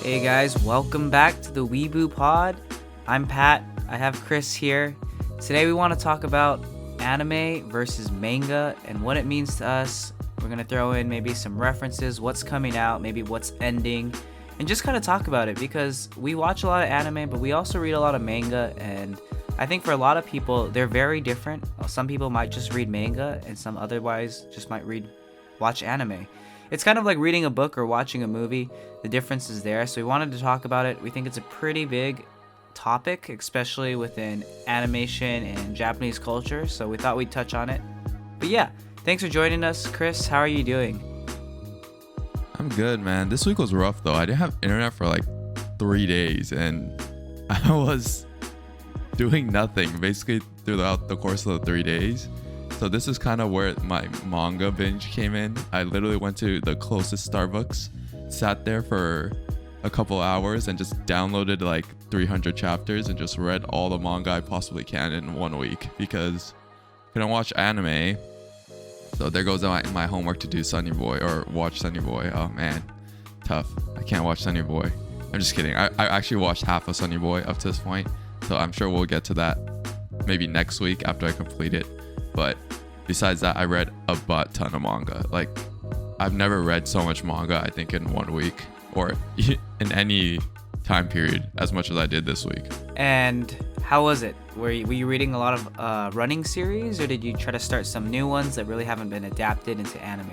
Hey guys, welcome back to the Weeboo Pod. I'm Pat. I have Chris here. Today we want to talk about anime versus manga and what it means to us. We're going to throw in maybe some references, what's coming out, maybe what's ending, and just kind of talk about it because we watch a lot of anime, but we also read a lot of manga, and I think for a lot of people, they're very different. Some people might just read manga and some otherwise just might watch anime. It's kind of like reading a book or watching a movie. The difference is there. So we wanted to talk about it. We think it's a pretty big topic, especially within animation and Japanese culture. So we thought we'd touch on it. But yeah, thanks for joining us. Chris, how are you doing? I'm good, man. This week was rough though. I didn't have internet for like 3 days and I was doing nothing basically throughout the course of the 3 days. So this is kind of where my manga binge came in. I literally went to the closest Starbucks, sat there for a couple hours and just downloaded like 300 chapters and just read all the manga I possibly can in 1 week because I couldn't watch anime. So there goes my homework to do Sunny Boy or watch Sunny Boy. Oh man, tough. I can't watch Sunny Boy. I'm just kidding. I actually watched half of Sunny Boy up to this point. So I'm sure we'll get to that maybe next week after I complete it. But besides that, I read a butt ton of manga. Like, I've never read so much manga, I think, in 1 week or in any time period as much as I did this week. And how was it? Were you reading a lot of running series, or did you try to start some new ones that really haven't been adapted into anime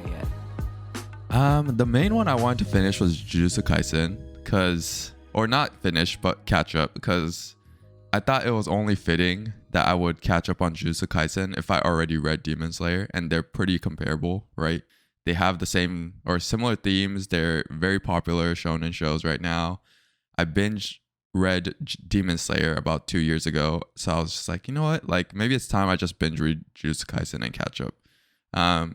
yet? The main one I wanted to finish was Jujutsu Kaisen, or not finish, but catch up, because I thought it was only fitting that I would catch up on Jujutsu Kaisen if I already read Demon Slayer, and they're pretty comparable, right? They have the same or similar themes. They're very popular shonen shows right now. I binge read Demon Slayer about 2 years ago, so I was just like, you know what? Like maybe it's time I just binge read Jujutsu Kaisen and catch up. I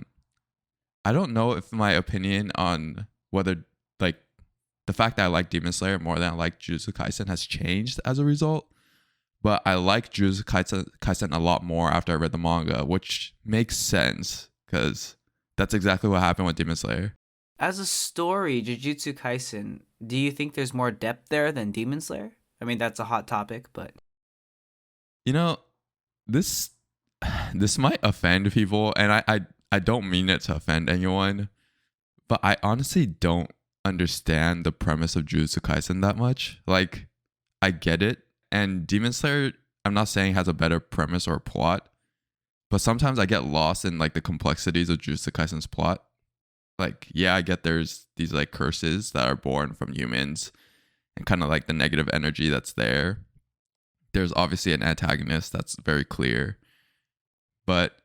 don't know if my opinion on whether like the fact that I like Demon Slayer more than I like Jujutsu Kaisen has changed as a result. But I like Jujutsu Kaisen a lot more after I read the manga, which makes sense because that's exactly what happened with Demon Slayer. As a story, Jujutsu Kaisen, do you think there's more depth there than Demon Slayer? I mean, that's a hot topic, but You know, this this might offend people, and I don't mean it to offend anyone, but I honestly don't understand the premise of Jujutsu Kaisen that much. Like, I get it. And Demon Slayer, I'm not saying has a better premise or plot, but sometimes I get lost in like the complexities of Jujutsu Kaisen's plot. Like, yeah, I get there's these like curses that are born from humans and kind of like the negative energy that's there. There's obviously an antagonist that's very clear, but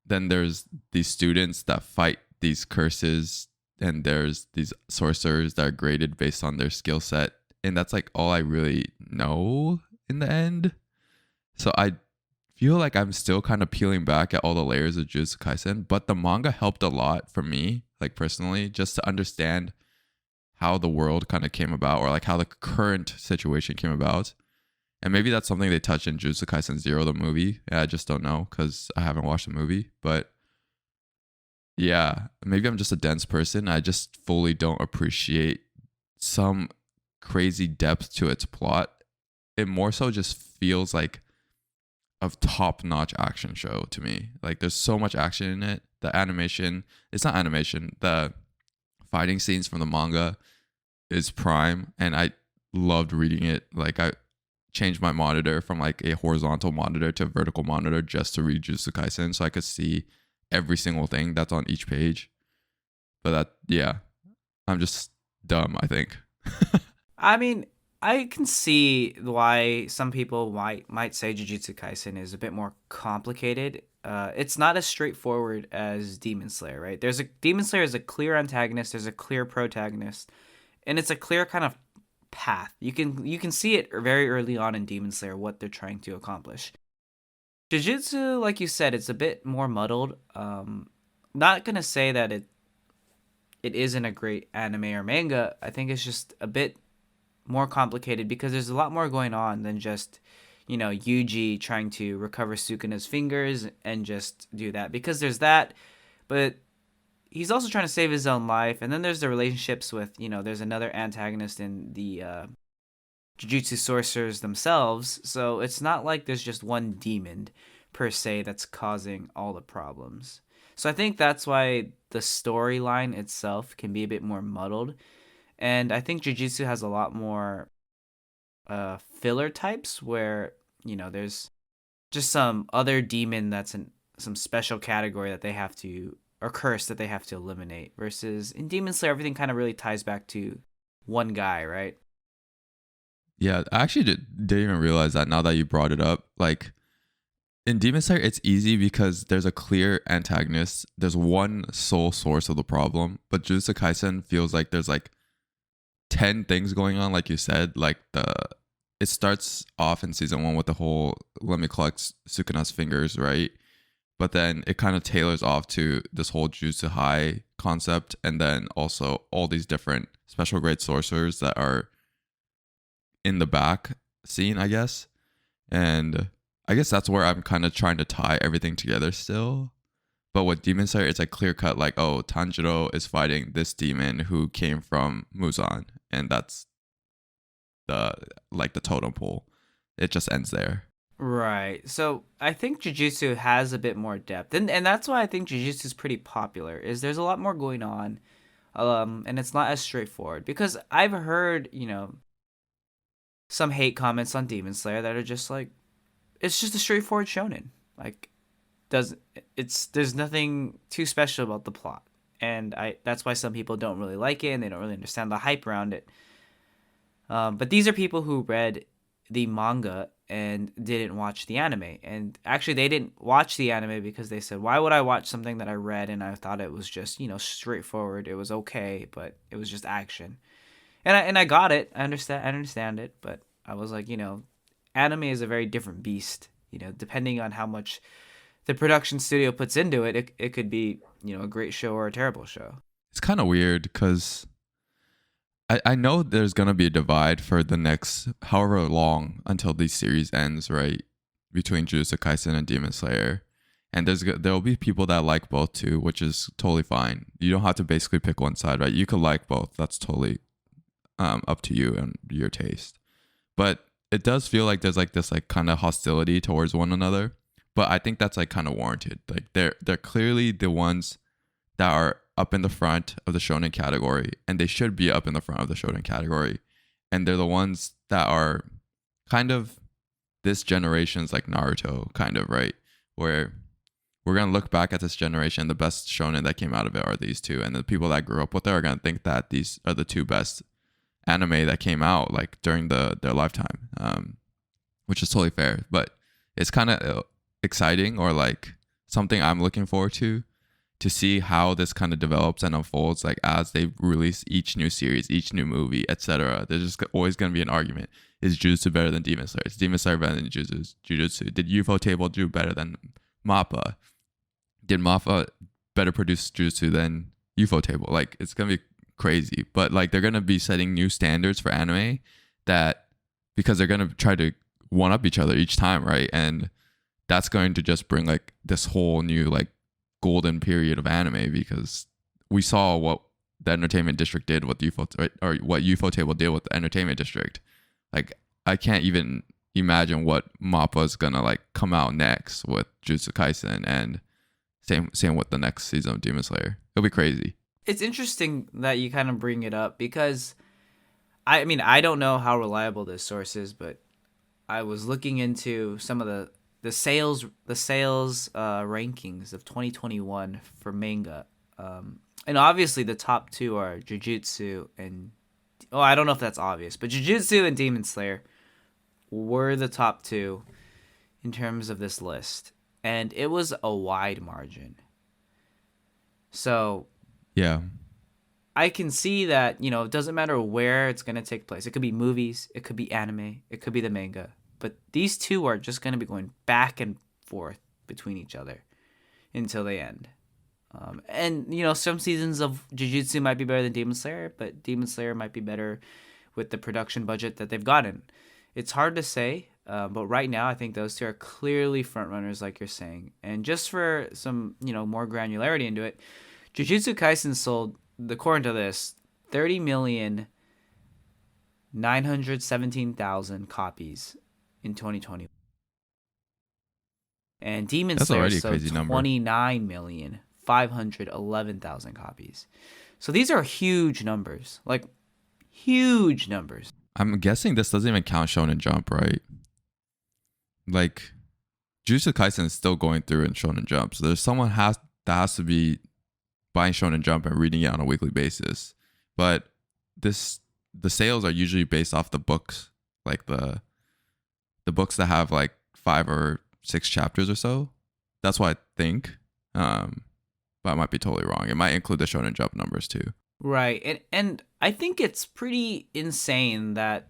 then there's these students that fight these curses, and there's these sorcerers that are graded based on their skill set. And that's like all I really know in the end. So I feel like I'm still kind of peeling back at all the layers of Jujutsu Kaisen, but the manga helped a lot for me, like personally, just to understand how the world kind of came about or like how the current situation came about. And maybe that's something they touch in Jujutsu Kaisen Zero, the movie. I just don't know because I haven't watched the movie. But yeah, maybe I'm just a dense person. I just fully don't appreciate some crazy depth to its plot. It more so just feels like a top-notch action show to me. Like there's so much action in it. The animation, it's not animation, the fighting scenes from the manga is prime, and I loved reading it. Like I changed my monitor from like a horizontal monitor to a vertical monitor just to read Jujutsu Kaisen so I could see every single thing that's on each page. But that, yeah, I'm just dumb, I think. I mean, I can see why some people might say Jujutsu Kaisen is a bit more complicated. It's not as straightforward as Demon Slayer, right? Demon Slayer is a clear antagonist, there's a clear protagonist, and it's a clear kind of path. You can see it very early on in Demon Slayer what they're trying to accomplish. Jujutsu, like you said, it's a bit more muddled. Not gonna say that it isn't a great anime or manga. I think it's just a bit more complicated because there's a lot more going on than just, Yuji trying to recover Sukuna's fingers and just do that. Because there's that, but he's also trying to save his own life, and then there's the relationships with, there's another antagonist in the Jujutsu sorcerers themselves. So it's not like there's just one demon per se that's causing all the problems. So I think that's why the storyline itself can be a bit more muddled. And I think Jujutsu has a lot more filler types where, there's just some other demon that's in some special category that they have to, or curse that they have to eliminate. Versus in Demon Slayer, everything kind of really ties back to one guy, right? Yeah, I actually didn't even realize that now that you brought it up. Like in Demon Slayer, it's easy because there's a clear antagonist. There's one sole source of the problem. But Jujutsu Kaisen feels like there's like 10 things going on, like you said. Like it starts off in season 1 with the whole let me collect Sukuna's fingers, right? But then it kind of tailors off to this whole Jujutsu High concept, and then also all these different special grade sorcerers that are in the back scene, I guess. And I guess that's where I'm kind of trying to tie everything together still. But with Demon Slayer, it's like clear cut, like, oh, Tanjiro is fighting this demon who came from Muzan, and that's the totem pole. It just ends there. Right. So I think Jujutsu has a bit more depth, and that's why I think Jujutsu is pretty popular. Is there's a lot more going on, and it's not as straightforward because I've heard some hate comments on Demon Slayer that are just like, it's just a straightforward shonen. Like, does it's there's nothing too special about the plot, and I that's why some people don't really like it and they don't really understand the hype around it. But these are people who read the manga and didn't watch the anime. And actually, they didn't watch the anime because they said, why would I watch something that I read and I thought it was just, straightforward. It was okay, but it was just action. And I got it. I understand it. But I was like, anime is a very different beast. Depending on how much the production studio puts into it, it could be, a great show or a terrible show. It's kind of weird because I know there's gonna be a divide for the next however long until the series ends, right? Between Jujutsu Kaisen and Demon Slayer, and there'll be people that like both too, which is totally fine. You don't have to basically pick one side, right? You could like both. That's totally up to you and your taste. But it does feel like there's like this like kind of hostility towards one another. But I think that's like kind of warranted. Like they're clearly the ones that are up in the front of the shonen category, and they should be up in the front of the shonen category. And they're the ones that are kind of this generation's like Naruto, kind of, right? Where we're going to look back at this generation, the best shonen that came out of it are these two. And the people that grew up with it are going to think that these are the two best anime that came out like during their lifetime, which is totally fair. But it's kind of exciting, or like something I'm looking forward to see how this kind of develops and unfolds, like as they release each new series, each new movie, etc. There's just always going to be an argument. Is Jujutsu better than Demon Slayer? Is Demon Slayer better than Jujutsu? Did UFO Table do better than Mappa? Did Mappa better produce Jujutsu than UFO Table? Like, it's going to be crazy. But like, they're going to be setting new standards for anime that, because they're going to try to one up each other each time, right? And that's going to just bring like this whole new like golden period of anime, because we saw what the Entertainment District did with UFO, or what UFO Table did with the Entertainment District. Like, I can't even imagine what Mappa's gonna like come out next with Jujutsu Kaisen, and same with the next season of Demon Slayer. It'll be crazy. It's interesting that you kind of bring it up because I mean, I don't know how reliable this source is, but I was looking into some of the sales rankings of 2021 for manga, and obviously the top two are Jujutsu and, I don't know if that's obvious, but Jujutsu and Demon Slayer were the top two in terms of this list, and it was a wide margin. So Yeah. I can see that, it doesn't matter where it's going to take place. It could be movies, it could be anime, it could be the manga. But these two are just going to be going back and forth between each other until they end. And, some seasons of Jujutsu might be better than Demon Slayer, but Demon Slayer might be better with the production budget that they've gotten. It's hard to say, but right now I think those two are clearly frontrunners, like you're saying. And just for some, more granularity into it, Jujutsu Kaisen sold, according to this, 30,917,000 copies in 2020. And Demon That's Slayer already a sold crazy number. 29,511,000 copies. So these are huge numbers. Like, huge numbers. I'm guessing this doesn't even count Shonen Jump, right? Like, Jujutsu Kaisen is still going through in Shonen Jump. So there's someone that has to be buying Shonen Jump and reading it on a weekly basis. But the sales are usually based off the books, like the books that have like 5 or 6 chapters or so. That's what I think. But I might be totally wrong. It might include the Shonen Jump numbers too. Right. And I think it's pretty insane that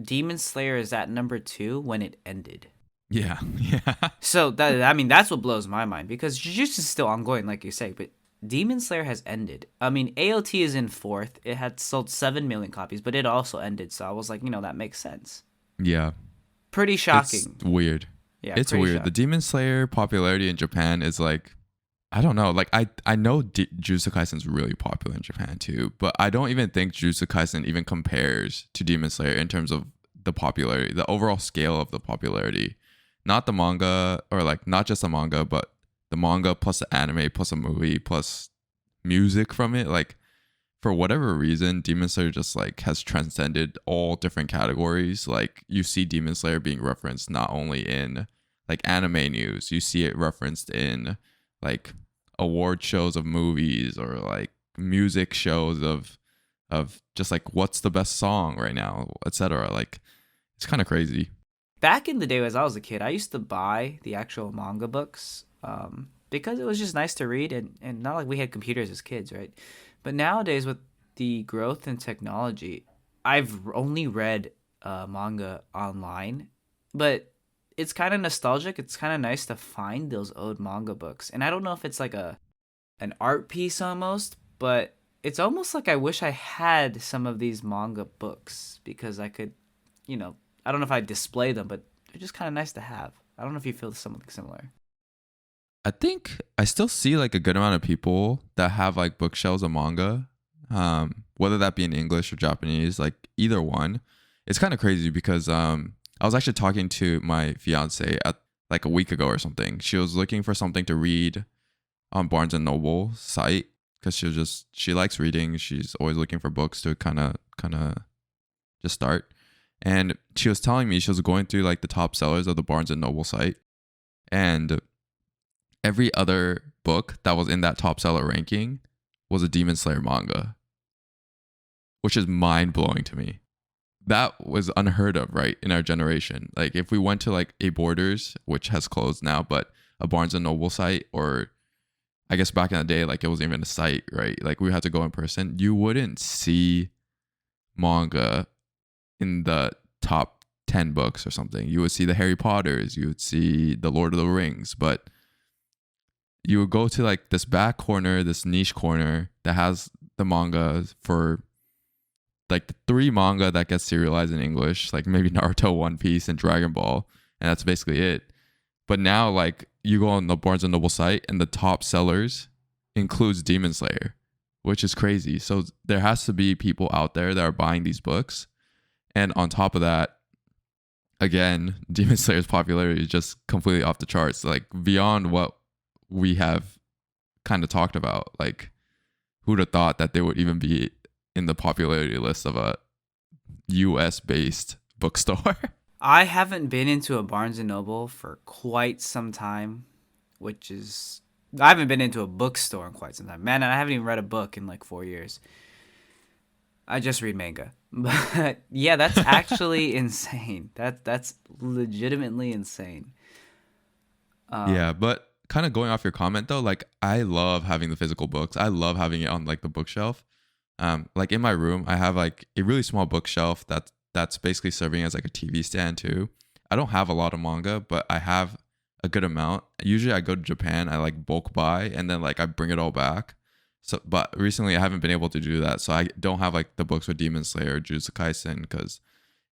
Demon Slayer is at number 2 when it ended. Yeah, yeah. So that's what blows my mind, because Jujutsu is still ongoing, like you say, but Demon Slayer has ended. I mean, AOT is in 4th. It had sold 7 million copies, but it also ended. So I was like, that makes sense. Yeah. Pretty shocking. It's weird. Yeah, it's weird. shocking. The Demon Slayer popularity in Japan is like, I don't know. Like, I know Jujutsu Kaisen is really popular in Japan too, but I don't even think Jujutsu Kaisen even compares to Demon Slayer in terms of the popularity, the overall scale of the popularity. Not the manga, or like not just the manga, but the manga plus the anime plus a movie plus music from it. Like, for whatever reason, Demon Slayer just like has transcended all different categories. Like, you see Demon Slayer being referenced not only in like anime news, you see it referenced in like award shows of movies, or like music shows of just like what's the best song right now, etc. Like, it's kind of crazy. Back in the day, as I was a kid, I used to buy the actual manga books because it was just nice to read, and not like we had computers as kids, right? But nowadays, with the growth in technology, I've only read manga online, but it's kind of nostalgic. It's kind of nice to find those old manga books. And I don't know if it's like an art piece almost, but it's almost like I wish I had some of these manga books, because I could, I don't know if I'd display them, but they're just kind of nice to have. I don't know if you feel something similar. I think I still see like a good amount of people that have like bookshelves of manga, whether that be in English or Japanese, like either one. It's kind of crazy because I was actually talking to my fiance at like a week ago or something. She was looking for something to read on Barnes and Noble site, because she likes reading. She's always looking for books to kind of just start. And she was telling me she was going through like the top sellers of the Barnes and Noble site, and every other book that was in that top seller ranking was a Demon Slayer manga, which is mind blowing to me. That was unheard of, right, in our generation. Like, if we went to like a Borders, which has closed now, but a Barnes and Noble site, or I guess back in the day, like it wasn't even a site, right? Like, we had to go in person. You wouldn't see manga in the top 10 books or something. You would see the Harry Potters, you would see the Lord of the Rings, but you would go to like this back corner, this niche corner that has the manga for like the 3 manga that gets serialized in English, like maybe Naruto, One Piece, and Dragon Ball, and that's basically it. But now, like, you go on the Barnes and Noble site, and the top sellers includes Demon Slayer, which is crazy. So there has to be people out there that are buying these books. And on top of that, again, Demon Slayer's popularity is just completely off the charts, like beyond what we have kind of talked about. Like, who'd have thought that they would even be in the popularity list of a US based bookstore? I haven't been into a Barnes and Noble for quite some time, I haven't been into a bookstore in quite some time. Man, and I haven't even read a book in like 4 years. I just read manga. But yeah, that's actually insane. That's legitimately insane. Yeah, but kind of going off your comment though, like, I love having the physical books. I love having it on like the bookshelf. Like in my room, I have like a really small bookshelf that's basically serving as like a TV stand too. I don't have a lot of manga, but I have a good amount. Usually I go to Japan, I like bulk buy, and then like I bring it all back. So, but recently I haven't been able to do that. So I don't have like the books with Demon Slayer or Jujutsu Kaisen, because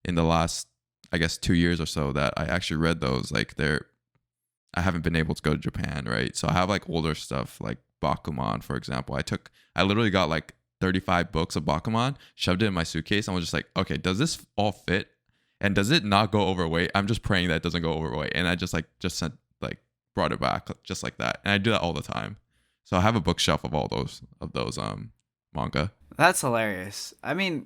in the last, I guess, 2 years or so that I actually read those, like I haven't been able to go to Japan, right? So I have like older stuff, like Bakuman, for example. I literally got like 35 books of Bakuman, shoved it in my suitcase, and was just like, okay, does this all fit? And does it not go overweight? I'm just praying that it doesn't go overweight. And I just sent like brought it back just like that. And I do that all the time. So I have a bookshelf of all those manga. That's hilarious. I mean,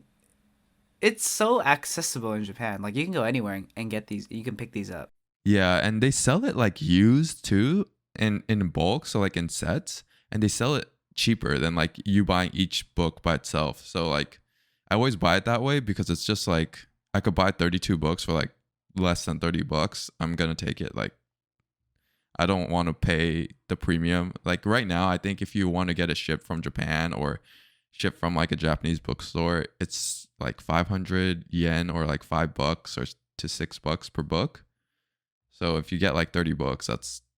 it's so accessible in Japan. Like you can go anywhere and get these. You can pick these up. Yeah, and they sell it like used too in bulk, so like in sets, and they sell it cheaper than like you buying each book by itself. So like I always buy it that way because it's just like I could buy 32 books for like less than $30. I'm going to take it. Like I don't want to pay the premium. Like right now, I think if you want to get it shipped from Japan or shipped from like a Japanese bookstore, it's like 500 yen or like $5 or to $6 per book. So if you get like 30 books,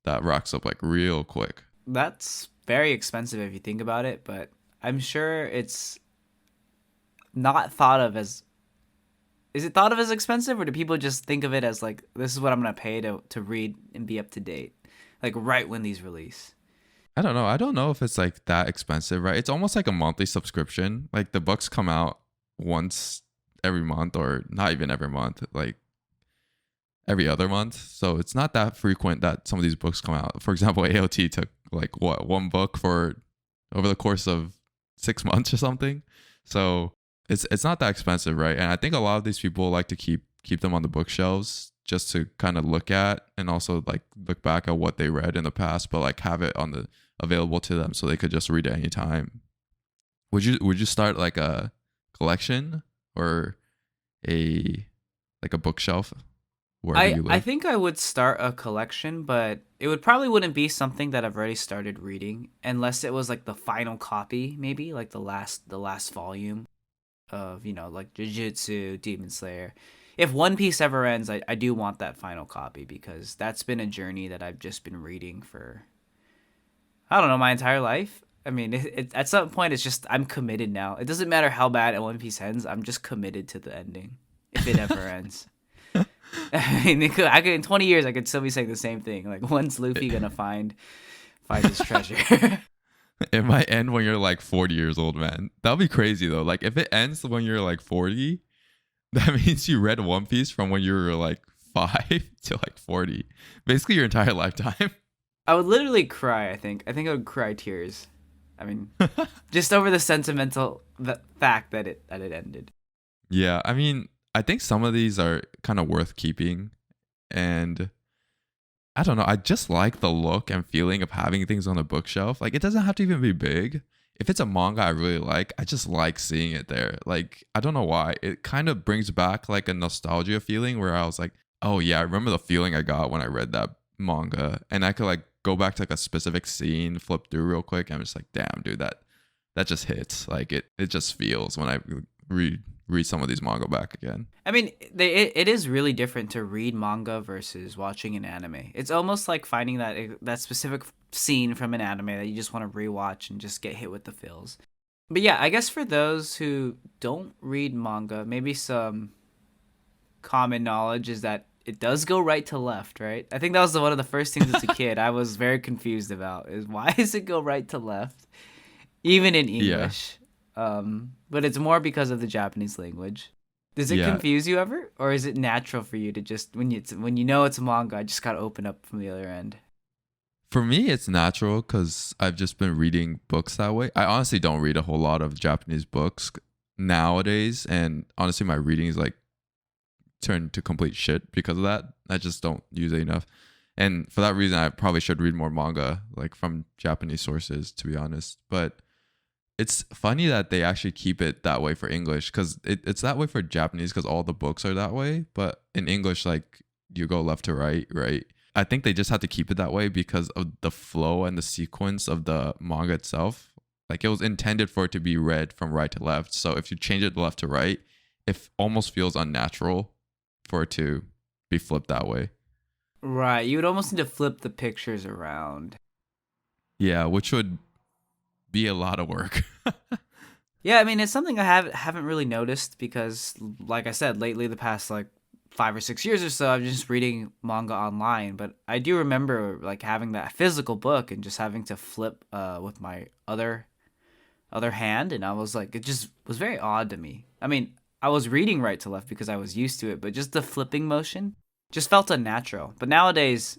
that racks up like real quick. That's very expensive if you think about it, but I'm sure it's not thought of as. Is it thought of as expensive, or do people just think of it as like, this is what I'm gonna pay to read and be up to date, like right when these release? I don't know. I don't know if it's like that expensive, right? It's almost like a monthly subscription. Like the books come out once every month, or not even every month, like every other month. So it's not that frequent that some of these books come out. For example, AOT took like one book for over the course of 6 months or something. So it's not that expensive, right? And I think a lot of these people like to keep them on the bookshelves just to kind of look at and also like look back at what they read in the past, but like have it on the available to them so they could just read it anytime. Would you start like a collection or a like a bookshelf wherever you live? I think I would start a collection, but it wouldn't be something that I've already started reading unless it was like the final copy, maybe like the last volume of, like Jujutsu, Demon Slayer. If One Piece ever ends, I do want that final copy because that's been a journey that I've just been reading for, I don't know, my entire life. I mean, at some point, it's just, I'm committed now. It doesn't matter how bad One Piece ends, I'm just committed to the ending, if it ever ends. I mean, in 20 years, I could still be saying the same thing. Like, when's Luffy gonna find his treasure? It might end when you're like 40 years old, man. That'll be crazy though. Like if it ends when you're like 40, that means you read One Piece from when you were like 5 to like 40. Basically your entire lifetime. I would literally cry, I think. I think I would cry tears. I mean, just over the sentimental fact that it ended. Yeah, I mean, I think some of these are kind of worth keeping, and I don't know. I just like the look and feeling of having things on the bookshelf. Like it doesn't have to even be big. If it's a manga I really like, I just like seeing it there. Like I don't know why. It kind of brings back like a nostalgia feeling where I was like, oh yeah, I remember the feeling I got when I read that manga, and I could like go back to like a specific scene, flip through real quick, and I'm just like, damn, dude, that just hits. Like it just feels when I read some of these manga back again. I mean, it is really different to read manga versus watching an anime. It's almost like finding that specific scene from an anime that you just want to rewatch and just get hit with the feels. But yeah, I guess for those who don't read manga, maybe some common knowledge is that it does go right to left, right? I think that was one of the first things as a kid I was very confused about, is why does it go right to left, even in English? Yeah. But it's more because of the Japanese language. Does it confuse you ever, or is it natural for you to just when you know it's a manga, I just gotta open up from the other end? For me, it's natural because I've just been reading books that way. I honestly don't read a whole lot of Japanese books nowadays, and honestly, my reading is like turned to complete shit because of that. I just don't use it enough, and for that reason, I probably should read more manga, like from Japanese sources, to be honest. But it's funny that they actually keep it that way for English, because it's that way for Japanese because all the books are that way. But in English, like you go left to right, right. I think they just have to keep it that way because of the flow and the sequence of the manga itself. Like it was intended for it to be read from right to left. So if you change it left to right, it almost feels unnatural for it to be flipped that way. Right. You would almost need to flip the pictures around. Yeah, which would be a lot of work. Yeah, I mean, it's something I haven't really noticed because, like I said, lately the past like 5 or 6 years or so, I'm just reading manga online. But I do remember like having that physical book and just having to flip with my other hand, and I was like, it just was very odd to me. I mean, I was reading right to left because I was used to it, but just the flipping motion just felt unnatural. But nowadays,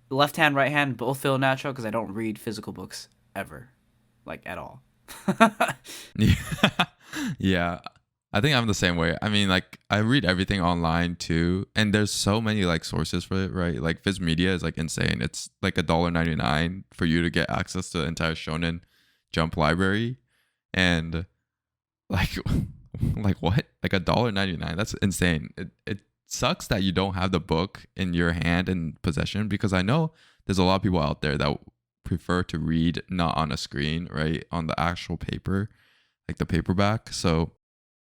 left hand, right hand both feel natural because I don't read physical books ever, like at all. Yeah. Yeah. I think I'm the same way. I mean, like I read everything online too, and there's so many like sources for it, right? Like Viz Media is like insane. It's like $1.99 for you to get access to the entire Shonen Jump library, and like like what? Like $1.99? That's insane. It sucks that you don't have the book in your hand in possession, because I know there's a lot of people out there that prefer to read not on a screen, right? On the actual paper, like the paperback. So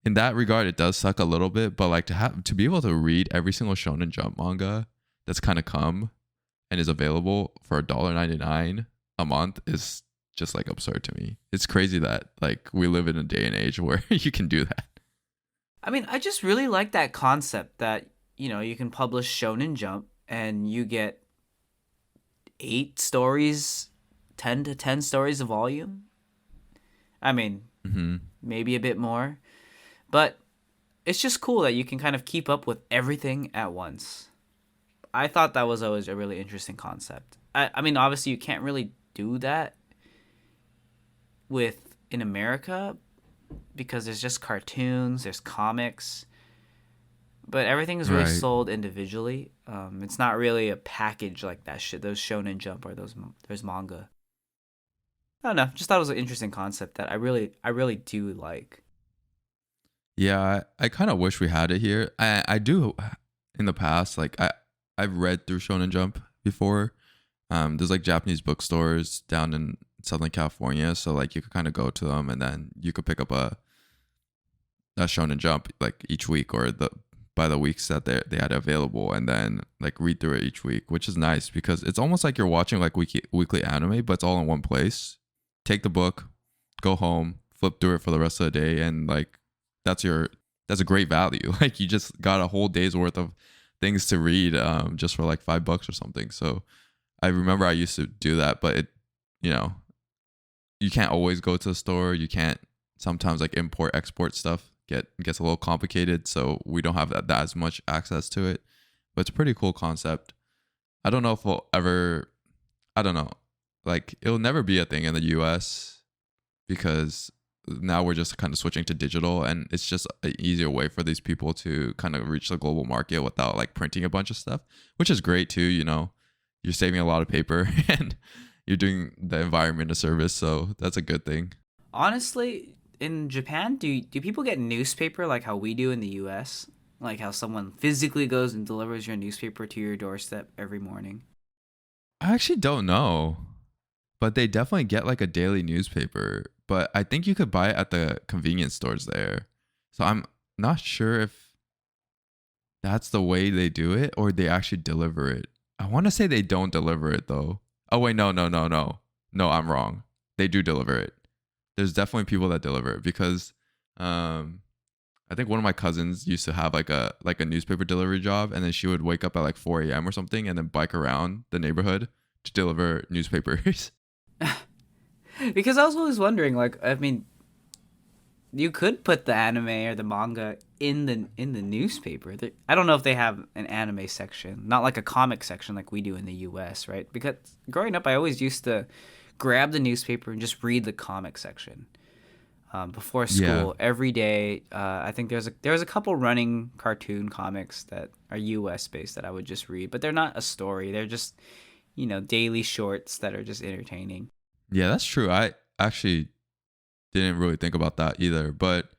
in that regard, it does suck a little bit, but like to be able to read every single Shonen Jump manga that's kind of come and is available for $1.99 a month is just like absurd to me. It's crazy that like we live in a day and age where you can do that. I mean, I just really like that concept that, you can publish Shonen Jump and you get 8 stories, 10 to 10 stories a volume. I mean, maybe a bit more. But it's just cool that you can kind of keep up with everything at once. I thought that was always a really interesting concept. I mean, obviously you can't really do that in America because there's just cartoons, there's comics, but everything is really Right. sold individually. It's not really a package like that shit. Those Shonen Jump or there's manga. I don't know. Just thought it was an interesting concept that I really do like. Yeah, I kind of wish we had it here. I do in the past. Like I've read through Shonen Jump before. There's like Japanese bookstores down in Southern California, so like you could kind of go to them and then you could pick up a Shonen Jump like each week, or by the weeks that they had available, and then like read through it each week, which is nice because it's almost like you're watching like weekly anime, but it's all in one place. Take the book, go home, flip through it for the rest of the day, and like that's a great value. Like you just got a whole day's worth of things to read just for like $5 or something. So I remember I used to do that, but you know, you can't always go to the store. You can't sometimes like import export stuff gets a little complicated, so we don't have that as much access to it. But it's a pretty cool concept. I don't know if we'll ever, I don't know, like it'll never be a thing in the US because now we're just kind of switching to digital, and it's just an easier way for these people to kind of reach the global market without like printing a bunch of stuff, which is great too. You know, you're saving a lot of paper and you're doing the environment a service, so that's a good thing. Honestly, in Japan, do people get newspaper like how we do in the U.S.? Like how someone physically goes and delivers your newspaper to your doorstep every morning? I actually don't know, but they definitely get like a daily newspaper. But I think you could buy it at the convenience stores there. So I'm not sure if that's the way they do it or they actually deliver it. I want to say they don't deliver it though. Oh wait, no, no, no, no. No, I'm wrong. They do deliver it. There's definitely people that deliver it because I think one of my cousins used to have like a newspaper delivery job, and then she would wake up at like 4 a.m. or something and then bike around the neighborhood to deliver newspapers. Because I was always wondering, like, I mean, you could put the anime or the manga in the newspaper. I don't know if they have an anime section, not like a comic section like we do in the U.S., right? Because growing up, I always used to grab the newspaper and just read the comic section before Yeah. school every day. I think there's a couple running cartoon comics that are U.S. based that I would just read, but they're not a story. They're just daily shorts that are just entertaining. Yeah, that's true. I actually didn't really think about that either, but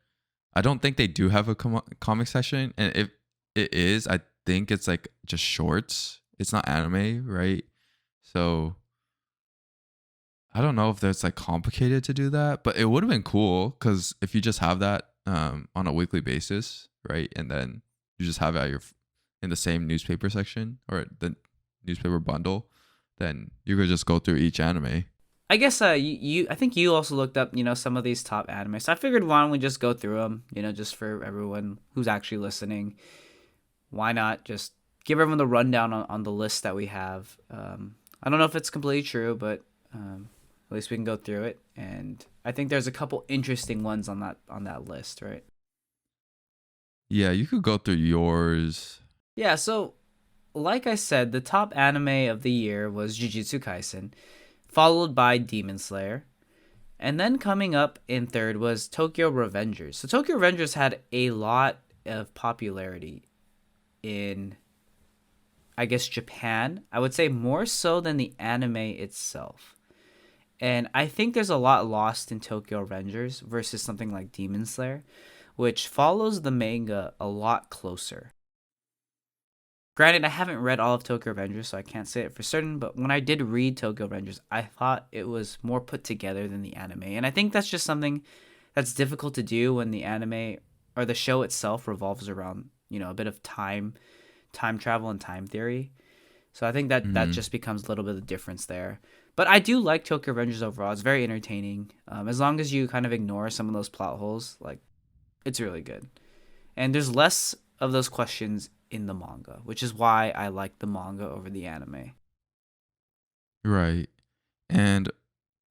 I don't think they do have a comic section. And if it is, I think it's like just shorts. It's not anime, right? So I don't know if that's like complicated to do that, but it would have been cool because if you just have that on a weekly basis, right, and then you just have it at in the same newspaper section or the newspaper bundle, then you could just go through each anime. I guess I think you also looked up some of these top animes. So I figured why don't we just go through them, just for everyone who's actually listening. why not just give everyone the rundown on the list that we have. I don't know if it's completely true, but at least we can go through it. And I think there's a couple interesting ones on that list, right? Yeah, you could go through yours. Yeah, so like I said, the top anime of the year was Jujutsu Kaisen, followed by Demon Slayer. And then coming up in third was Tokyo Revengers. So Tokyo Revengers had a lot of popularity in, I guess, Japan. I would say more so than the anime itself. And I think there's a lot lost in Tokyo Revengers versus something like Demon Slayer, which follows the manga a lot closer. Granted, I haven't read all of Tokyo Revengers, so I can't say it for certain, but when I did read Tokyo Revengers, I thought it was more put together than the anime. And I think that's just something that's difficult to do when the anime or the show itself revolves around, a bit of time travel and time theory. So I think that Mhm. just becomes a little bit of the difference there. But I do like Tokyo Revengers overall. It's very entertaining. As long as you kind of ignore some of those plot holes, like, it's really good. And there's less of those questions in the manga, which is why I like the manga over the anime. Right. And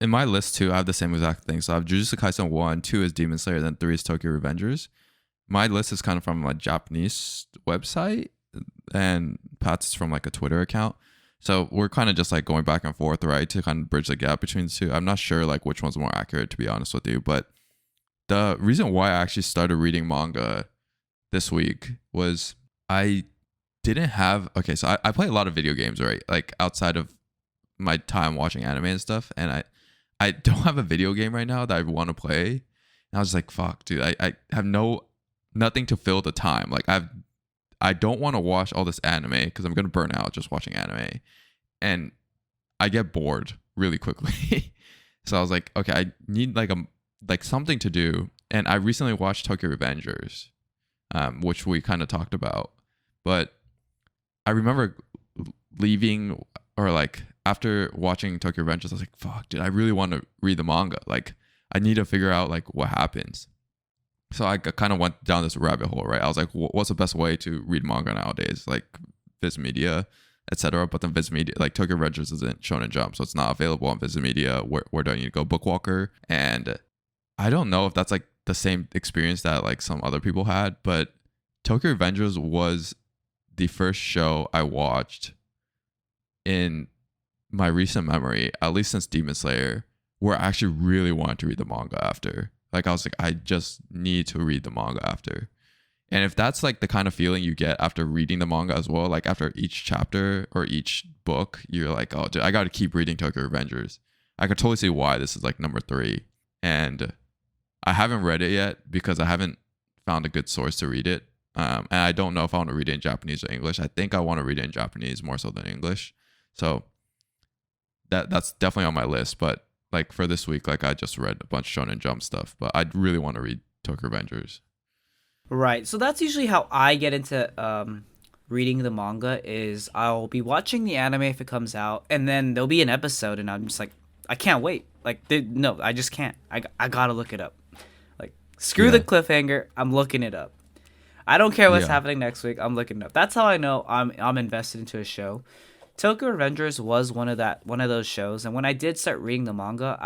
in my list too, I have the same exact thing. So I have Jujutsu Kaisen 1, 2 is Demon Slayer, then 3 is Tokyo Revengers. My list is kind of from a Japanese website, and Pat's is from like a Twitter account. So we're kind of just like going back and forth, right, to kind of bridge the gap between the two. I'm not sure like which one's more accurate, to be honest with you. But the reason why I actually started reading manga this week was I didn't have, okay, so I play a lot of video games, right? Like outside of my time watching anime and stuff. And I don't have a video game right now that I want to play. And I was like, fuck, dude, I have nothing to fill the time. Like I don't want to watch all this anime because I'm gonna burn out just watching anime. And I get bored really quickly. So I was like, okay, I need like something to do. And I recently watched Tokyo Revengers, which we kind of talked about. But I remember leaving, or like after watching Tokyo Revengers, I was like, fuck, dude, I really want to read the manga. Like I need to figure out like what happens. So I kind of went down this rabbit hole, right? I was like, what's the best way to read manga nowadays? Like Viz Media, etc. But then Viz Media, like Tokyo Revengers isn't Shonen Jump, so it's not available on Viz Media. Where do I need to go? Bookwalker. And I don't know if that's like the same experience that like some other people had, but Tokyo Revengers was the first show I watched in my recent memory, at least since Demon Slayer, where I actually really wanted to read the manga after. Like I was like, I just need to read the manga after. And if that's like the kind of feeling you get after reading the manga as well, like after each chapter or each book, you're like, oh, dude, I got to keep reading Tokyo Revengers. I could totally see why this is like number 3. And I haven't read it yet because I haven't found a good source to read it. And I don't know if I want to read it in Japanese or English. I think I want to read it in Japanese more so than English. So that's definitely on my list. But like for this week, like I just read a bunch of Shonen Jump stuff, but I really want to read Tokyo Revengers. Right. So that's usually how I get into reading the manga is I'll be watching the anime if it comes out, and then there'll be an episode, and I'm just like, I can't wait. Like, no, I just can't. I gotta look it up. Like, screw the Yeah. cliffhanger. I'm looking it up. I don't care what's Yeah. happening next week. I'm looking it up. That's how I know I'm invested into a show. Tokyo Revengers was one of those shows, and when I did start reading the manga,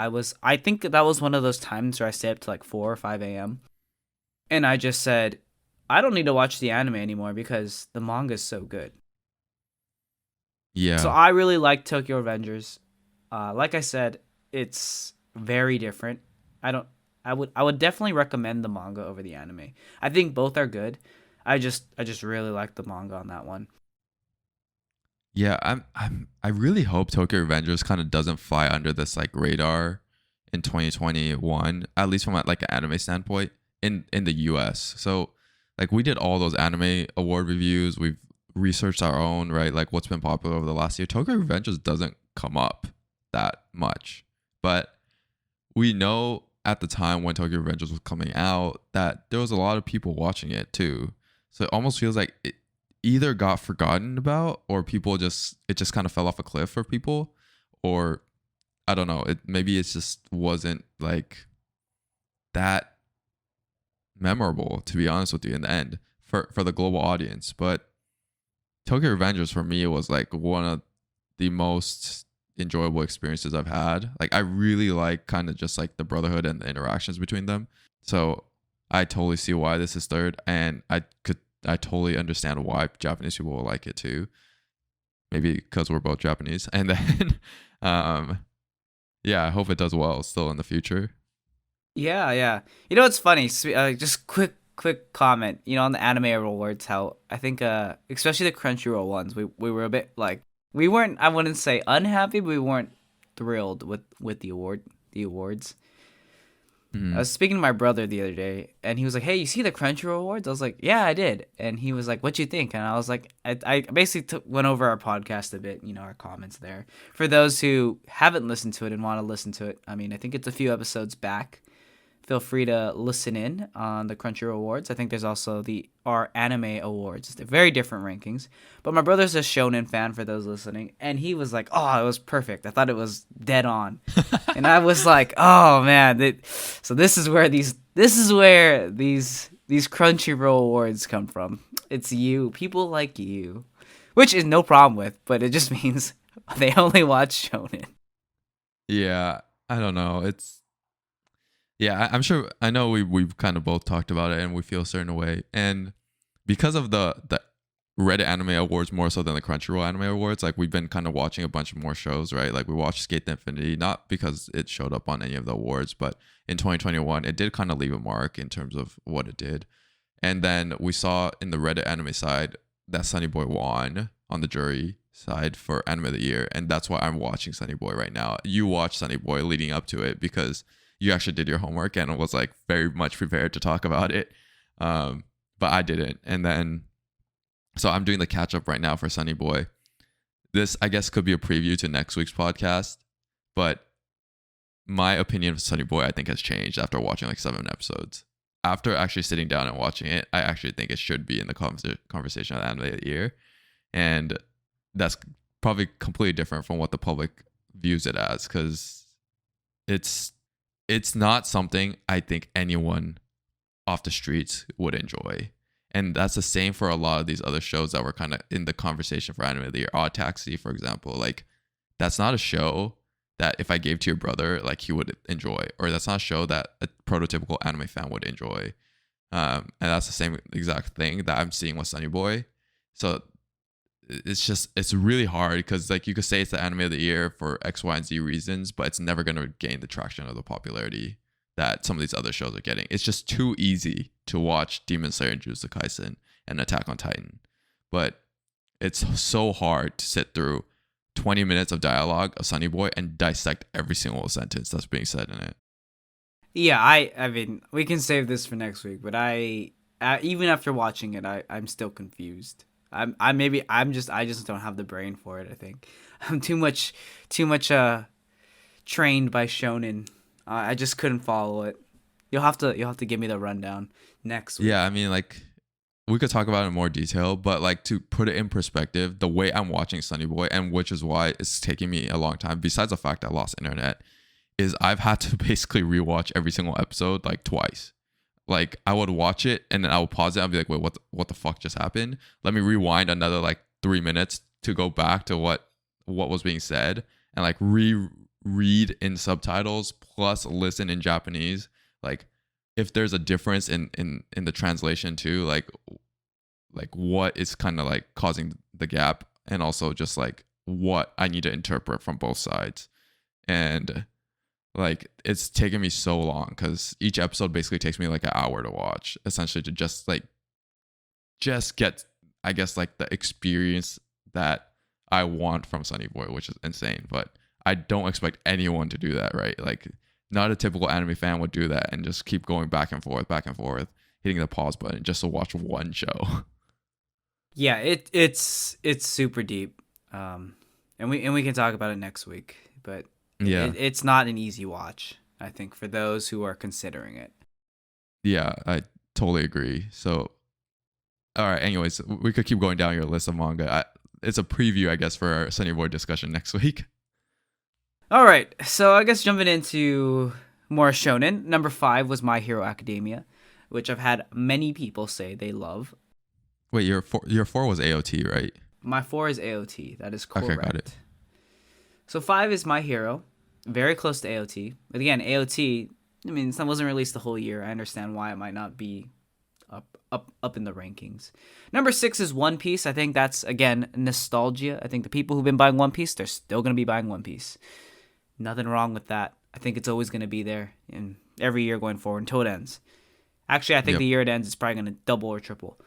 I think that was one of those times where I stayed up to like 4 or 5 a.m. and I just said, I don't need to watch the anime anymore because the manga is so good. So Yeah. I really like Tokyo Revengers. Like I said, it's very different. I don't. I would definitely recommend the manga over the anime. I think both are good. I just really like the manga on that one. Yeah, I really hope Tokyo Revengers kind of doesn't fly under this like radar in 2021, at least from like an anime standpoint in the US. So like we did all those anime award reviews, we've researched our own, right? Like what's been popular over the last year. Tokyo Revengers doesn't come up that much. But we know at the time when Tokyo Revengers was coming out that there was a lot of people watching it too. So it almost feels like it either got forgotten about, or it just kind of fell off a cliff for people, or I don't know. Maybe it just wasn't like that memorable, to be honest with you, in the end for the global audience. But Tokyo Revengers for me was like one of the most enjoyable experiences I've had. Like I really like kind of just like the brotherhood and the interactions between them. So I totally see why this is third, and I totally understand why Japanese people will like it too. Maybe because we're both Japanese, and then um yeah, I hope it does well still in the future. Yeah, yeah. You know what's funny? Just quick comment. You know, on the anime awards, how I think, especially the Crunchyroll ones, we were a bit like we weren't. I wouldn't say unhappy, but we weren't thrilled with the awards. I Mhm. was speaking to my brother the other day, and he was like, "Hey, you see the Crunchyroll awards?" I was like, "Yeah, I did." And he was like, "What you think?" And I was like, I basically went over our podcast a bit, you know, our comments there. For those who haven't listened to it and want to listen to it, I mean, I think it's a few episodes back. Feel free to listen in on the Crunchyroll Awards. I think there's also our Anime Awards. They're very different rankings. But my brother's a shonen fan for those listening, and he was like, "Oh, it was perfect. I thought it was dead on." And I was like, "Oh man, so this is where these Crunchyroll Awards come from. It's you, people like you, which is no problem with, but it just means they only watch shonen." Yeah, I don't know. I'm sure I know we've kind of both talked about it and we feel a certain way. And because of the Reddit Anime Awards more so than the Crunchyroll Anime Awards, like we've been kind of watching a bunch more shows, right? Like we watched Skate to Infinity, not because it showed up on any of the awards, but in 2021 it did kind of leave a mark in terms of what it did. And then we saw in the Reddit anime side that Sunny Boy won on the jury side for Anime of the Year, and that's why I'm watching Sunny Boy right now. You watched Sunny Boy leading up to it because you actually did your homework and was like very much prepared to talk about it. But I didn't, and then so I'm doing the catch up right now for Sunny Boy. This I guess could be a preview to next week's podcast, but my opinion of Sunny Boy I think has changed after watching like 7 episodes. After actually sitting down and watching it, I actually think it should be in the conversation of the anime of the year, and that's probably completely different from what the public views it as because it's it's not something I think anyone off the streets would enjoy. And that's the same for a lot of these other shows that were kind of in the conversation for anime of the year. Odd Taxi, for example, like that's not a show that if I gave to your brother, like he would enjoy, or that's not a show that a prototypical anime fan would enjoy. And that's the same exact thing that I'm seeing with Sunny Boy. So it's really hard because like you could say it's the anime of the year for X, Y, and Z reasons, but it's never gonna gain the traction or the popularity that some of these other shows are getting. It's just too easy to watch Demon Slayer and Jujutsu Kaisen and Attack on Titan, but it's so hard to sit through 20 minutes of dialogue of Sunny Boy and dissect every single sentence that's being said in it. Yeah, I mean, we can save this for next week, but even after watching it, I'm still confused. I just don't have the brain for it. I think I'm too much trained by shonen. I just couldn't follow it. You'll have to give me the rundown next week. Yeah, I mean, like, we could talk about it in more detail, but like to put it in perspective, the way I'm watching Sunny Boy, and which is why it's taking me a long time, besides the fact I lost internet, is I've had to basically rewatch every single episode like twice. Like I would watch it and then I would pause it. I'd be like, wait, what the fuck just happened? Let me rewind another like 3 minutes to go back to what was being said and like reread in subtitles plus listen in Japanese. Like if there's a difference in the translation too, like what is kind of like causing the gap, and also just like what I need to interpret from both sides. And like it's taken me so long because each episode basically takes me like an hour to watch, essentially to just get, I guess, like the experience that I want from Sunny Boy, which is insane. But I don't expect anyone to do that, right? Like not a typical anime fan would do that and just keep going back and forth, hitting the pause button just to watch one show. Yeah, it's super deep. And we can talk about it next week, but Yeah. it's not an easy watch, I think, for those who are considering it. Yeah, I totally agree. So, all right. Anyways, we could keep going down your list of manga. It's a preview, I guess, for our Sunny Boy discussion next week. All right, so I guess jumping into more shonen, number 5 was My Hero Academia, which I've had many people say they love. Wait, your four was AOT, right? My 4 is AOT. That is correct. Okay, got it. So 5 is My Hero. Very close to AOT. But again, AOT, I mean, it wasn't released the whole year. I understand why it might not be up in the rankings. Number 6 is One Piece. I think that's, again, nostalgia. I think the people who've been buying One Piece, they're still going to be buying One Piece. Nothing wrong with that. I think it's always going to be there in every year going forward until it ends. Actually, I think the year it ends, it's probably going to double or triple.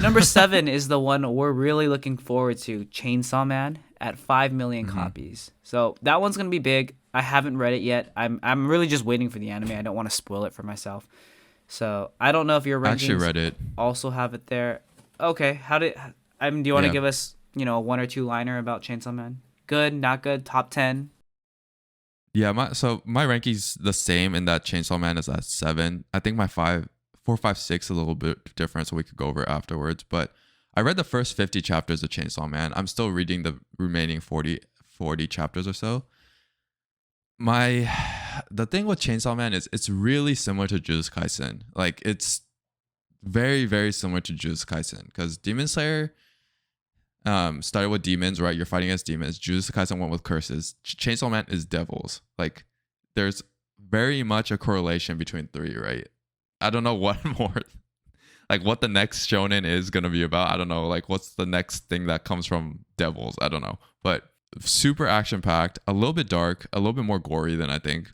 Number 7 is the one we're really looking forward to, Chainsaw Man, at 5 million copies. So that one's going to be big. I haven't read it yet. I'm really just waiting for the anime. I don't want to spoil it for myself. So I don't know if your rankings I actually read it. Also have it there. Okay, do you want to give us, a 1 or 2 liner about Chainsaw Man? Good, not good, top 10? Yeah, my ranking's the same in that Chainsaw Man is at 7. I think my 4, 5, 6 a little bit different, so we could go over it afterwards. But I read the first 50 chapters of Chainsaw Man. I'm still reading the remaining 40 chapters or so. The thing with Chainsaw Man is it's really similar to Jujutsu Kaisen. Like, it's very, very similar to Jujutsu Kaisen, because Demon Slayer started with demons, right? You're fighting against demons. Jujutsu Kaisen went with curses. Chainsaw Man is devils. Like, there's very much a correlation between 3, right? I don't know what more, like, what the next shonen is gonna be about. I don't know, like, what's the next thing that comes from devils? I don't know, but super action packed, a little bit dark, a little bit more gory than I think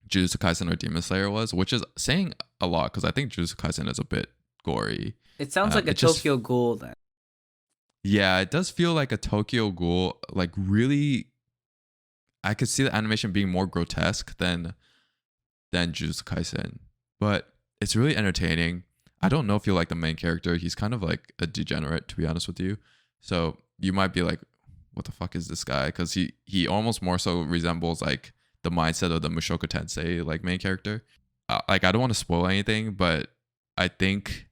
Jujutsu Kaisen or Demon Slayer was, which is saying a lot because I think Jujutsu Kaisen is a bit gory. It sounds like a Tokyo Ghoul then. Yeah, it does feel like a Tokyo Ghoul. Like, really, I could see the animation being more grotesque than Jujutsu Kaisen, but it's really entertaining. I don't know if you like the main character. He's kind of like a degenerate, to be honest with you. So you might be like, what the fuck is this guy? Because he almost more so resembles like the mindset of the Mushoku Tensei like main character. Like, I don't want to spoil anything, but I think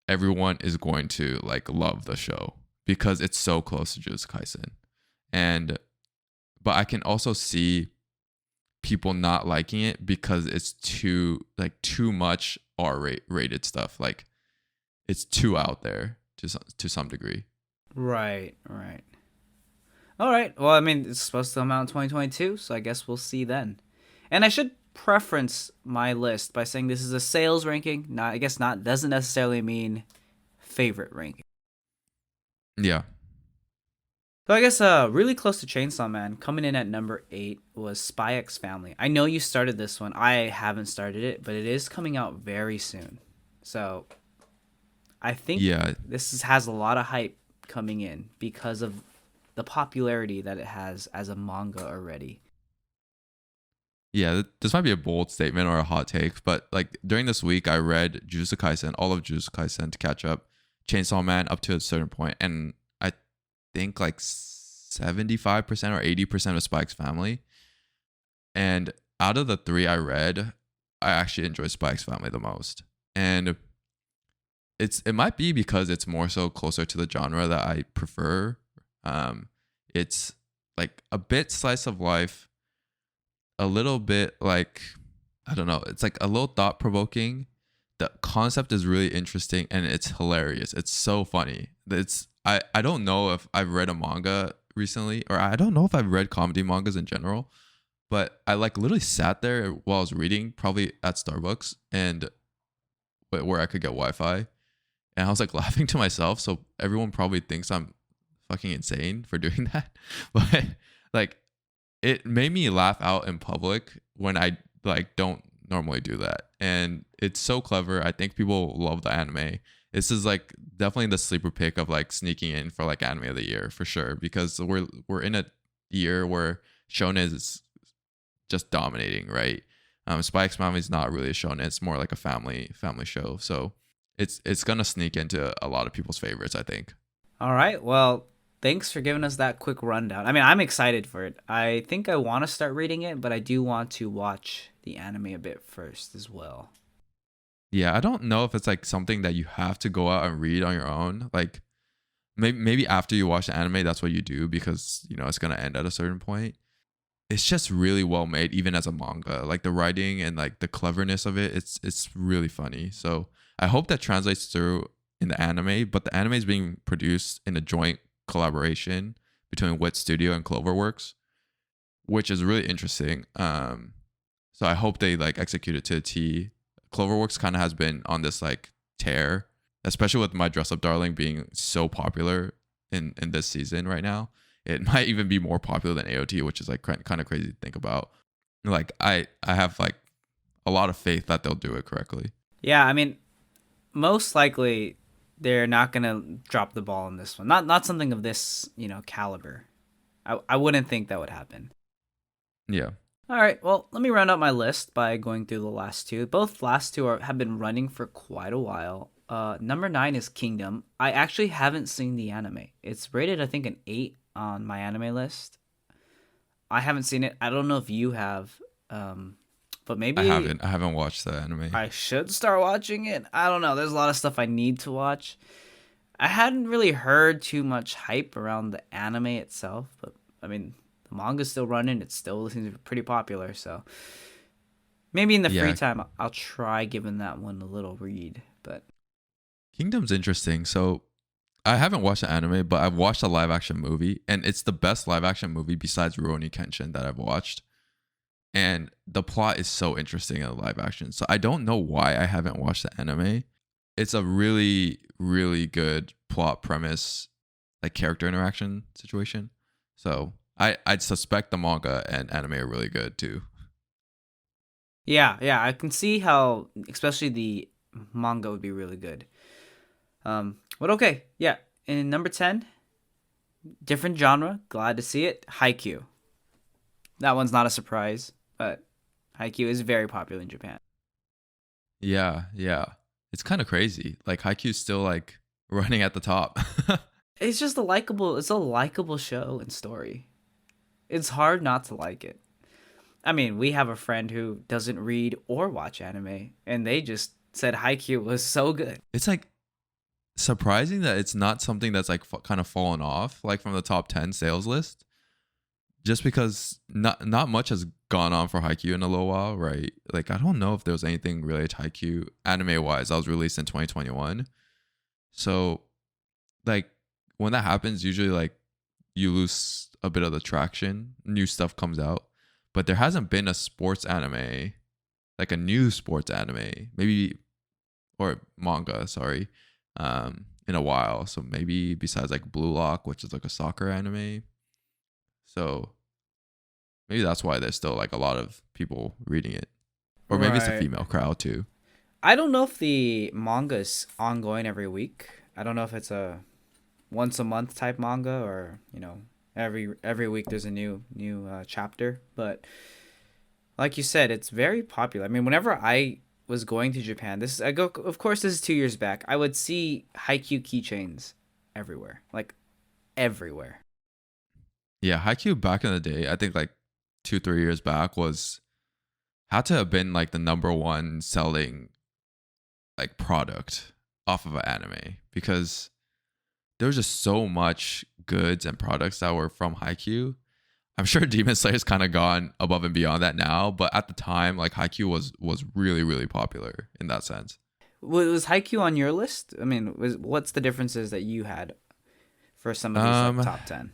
everyone is going to like love the show because it's so close to Jujutsu Kaisen. But I can also see people not liking it because it's too much rated stuff. Like, it's too out there to some degree. Right. All right. Well, I mean, it's supposed to come out in 2022, so I guess we'll see then. And I should preference my list by saying this is a sales ranking. Doesn't necessarily mean favorite ranking. Yeah. So I guess really close to Chainsaw Man, coming in at number 8 was Spy X Family. I know you started this one. I haven't started it, but it is coming out very soon. So I think this has a lot of hype coming in because of the popularity that it has as a manga already. Yeah, this might be a bold statement or a hot take, but like during this week, I read Jujutsu Kaisen, all of Jujutsu Kaisen to catch up, Chainsaw Man up to a certain point, and I think like 75% or 80% of Spy X Family. And out of the 3 I read, I actually enjoyed Spy X Family the most. And it might be because it's more so closer to the genre that I prefer. It's like a bit slice of life, a little bit like, I don't know, it's like a little thought provoking. The concept is really interesting and it's hilarious. It's so funny. I don't know if I've read a manga recently, or I don't know if I've read comedy mangas in general, but I like literally sat there while I was reading, probably at Starbucks, and where I could get Wi-Fi, and I was like laughing to myself. So everyone probably thinks I'm fucking insane for doing that, but like it made me laugh out in public when I like don't normally do that, and it's so clever. I think people love the anime. This is like definitely the sleeper pick of like sneaking in for like anime of the year for sure, because we're in a year where shonen is just dominating, right? Spy X Family is not really a shonen; it's more like a family show. So it's gonna sneak into a lot of people's favorites, I think. All right. Well, thanks for giving us that quick rundown. I mean, I'm excited for it. I think I want to start reading it, but I do want to watch the anime a bit first as well. Yeah, I don't know if it's like something that you have to go out and read on your own. Like maybe after you watch the anime, that's what you do, because you know it's gonna end at a certain point. It's just really well made, even as a manga. Like the writing and like the cleverness of it, it's really funny. So I hope that translates through in the anime. But the anime is being produced in a joint collaboration between Wit Studio and Cloverworks, which is really interesting. So I hope they like execute it to a T. Cloverworks kind of has been on this like tear, especially with My Dress Up Darling being so popular in this season right now. It might even be more popular than AOT, which is like kind of crazy to think about. Like I have like a lot of faith that they'll do it correctly. Yeah, I mean, most likely they're not gonna drop the ball in this one. Not something of this, caliber. I wouldn't think that would happen. Yeah. All right, well, let me round out my list by going through the last two. Both last two have been running for quite a while. Number 9 is Kingdom. I actually haven't seen the anime. It's rated, I think, an 8 on my anime list. I haven't seen it. I don't know if you have, but maybe I haven't watched the anime. I should start watching it. I don't know. There's a lot of stuff I need to watch. I hadn't really heard too much hype around the anime itself, but I mean, the manga's still running. It still seems pretty popular, so maybe in the free time I'll try giving that one a little read. But Kingdom's interesting. So I haven't watched the anime, but I've watched a live action movie, and it's the best live action movie besides Rurouni Kenshin that I've watched. And the plot is so interesting in the live action. So I don't know why I haven't watched the anime. It's a really, really good plot premise, like character interaction situation. So I'd suspect the manga and anime are really good too. Yeah, I can see how, especially the manga would be really good. But okay, yeah. In number 10, different genre. Glad to see it. Haikyuu. That one's not a surprise, but Haikyuu is very popular in Japan. Yeah. It's kind of crazy. Like Haikyuu's still like running at the top. It's just it's a likable show and story. It's hard not to like it. I mean, we have a friend who doesn't read or watch anime, and they just said Haikyuu was so good. It's like surprising that it's not something that's like kind of fallen off like from the top 10 sales list, just because not much has gone on for Haikyuu in a little while, right? Like I don't know if there was anything related to Haikyuu anime wise that was released in 2021. So like when that happens, usually like you lose a bit of the traction, new stuff comes out, but there hasn't been a sports anime, like a new sports anime, maybe, or manga, sorry, in a while. So maybe besides like Blue Lock, which is like a soccer anime. So maybe that's why there's still like a lot of people reading it. Or maybe it's a female crowd too. I don't know if the manga is ongoing every week. I don't know if it's a once a month type manga or, every week there's a new chapter. But like you said, it's very popular. I mean, whenever I was going to Japan, of course this is 2 years back, I would see Haikyuu keychains everywhere. Like everywhere. Yeah, Haikyuu back in the day, I think like 2-3 years back had to have been like the number one selling like product off of an anime, because there was just so much goods and products that were from Haikyuu. I'm sure Demon Slayer's kind of gone above and beyond that now, but at the time, like Haikyuu was really, really popular in that sense. Was Haikyuu on your list? I mean, what's the differences that you had for some of these like, top 10?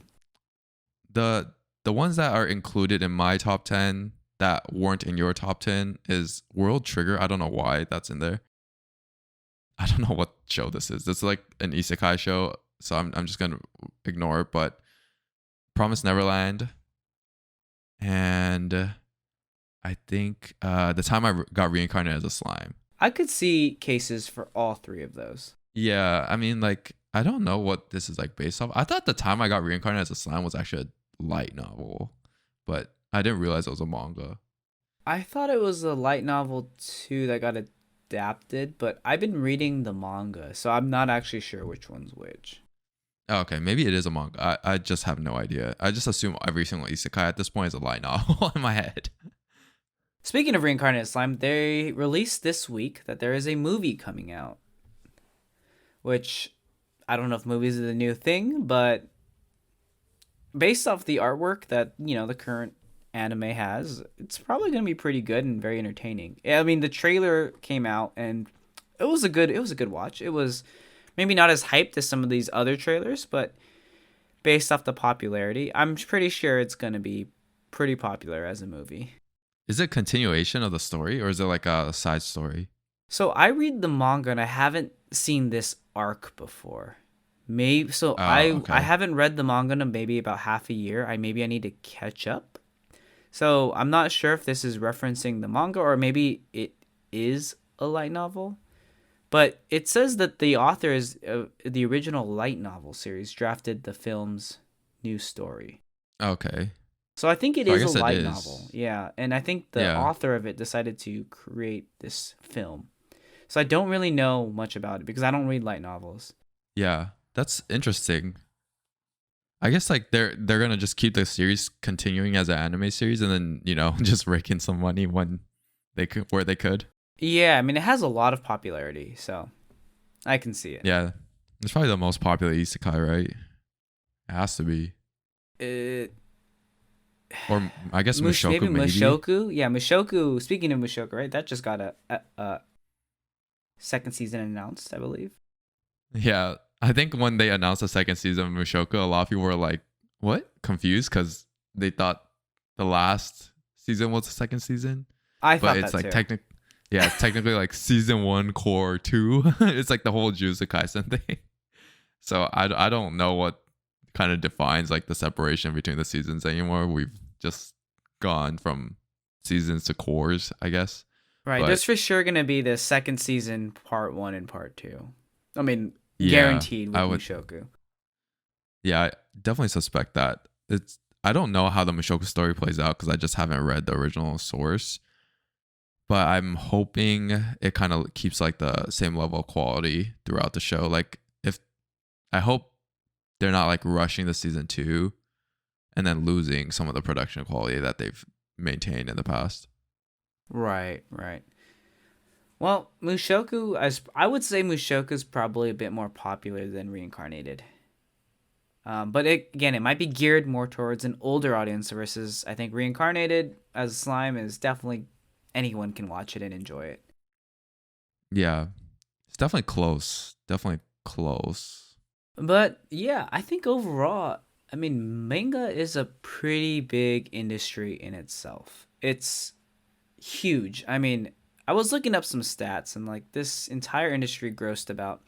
The ones that are included in my top 10 that weren't in your top 10 is World Trigger. I don't know why that's in there. I don't know what show this is. It's like an isekai show, so I'm just gonna ignore it. But Promised Neverland, and I think the time I got reincarnated as a slime. I could see cases for all three of those. Yeah, I mean, like I don't know what this is like based off. I thought the time I got reincarnated as a slime was actually a light novel, but I didn't realize it was a manga. I thought it was a light novel too that got adapted, but I've been reading the manga, so I'm not actually sure which one's which. Oh, okay, maybe it is a manga. I just have no idea. I just assume every single isekai at this point is a light novel in my head. Speaking of reincarnated slime, they released this week that there is a movie coming out, which I don't know if movies are the new thing, but based off the artwork that the current anime has, it's probably going to be pretty good and very entertaining. I mean, the trailer came out and it was a good watch. It was maybe not as hyped as some of these other trailers, but based off the popularity, I'm pretty sure it's going to be pretty popular as a movie. Is it a continuation of the story or is it like a side story? So I read the manga and I haven't seen this arc before. Maybe so Oh, I okay. haven't read the manga in maybe about half a year. I need to catch up. So I'm not sure if this is referencing the manga or maybe it is a light novel. But it says that the author is the original light novel series drafted the film's new story. Okay. So I think it So I is a guess it light novel. is. Yeah, and I think the Yeah. author of it decided to create this film. So I don't really know much about it because I don't read light novels. Yeah. That's interesting. I guess like they're gonna just keep the series continuing as an anime series and then, just rake in some money when they could where they could. Yeah, I mean it has a lot of popularity, so I can see it. Yeah. It's probably the most popular isekai, right? It has to be. It Or I guess Maybe Mushoku maybe. Mushoku. Yeah, Mushoku. Speaking of Mushoku, right? That just got a second season announced, I believe. Yeah. I think when they announced the second season of Mushoku, a lot of people were like, what? Confused because they thought the last season was the second season. I But thought it's that like too. it's technically like season one, core two. It's like the whole Jujutsu Kaisen thing. So I don't know what kind of defines like the separation between the seasons anymore. We've just gone from seasons to cores, I guess. Right, But there's for sure gonna be the second season, part one and part two. I mean, yeah, guaranteed I with would. Mushoku. Yeah, I definitely suspect that. I don't know how the Mushoku story plays out because I just haven't read the original source. But I'm hoping it kind of keeps like the same level of quality throughout the show. Like if I hope they're not like rushing the season two and then losing some of the production quality that they've maintained in the past. Right, right. Well, Mushoku, as I would say, Mushoku is probably a bit more popular than Reincarnated. But again, it might be geared more towards an older audience versus I think Reincarnated as Slime is definitely anyone can watch it and enjoy it. Yeah, it's definitely close. Definitely close. But yeah, I think overall, I mean, manga is a pretty big industry in itself. It's huge. I mean, I was looking up some stats and like this entire industry grossed about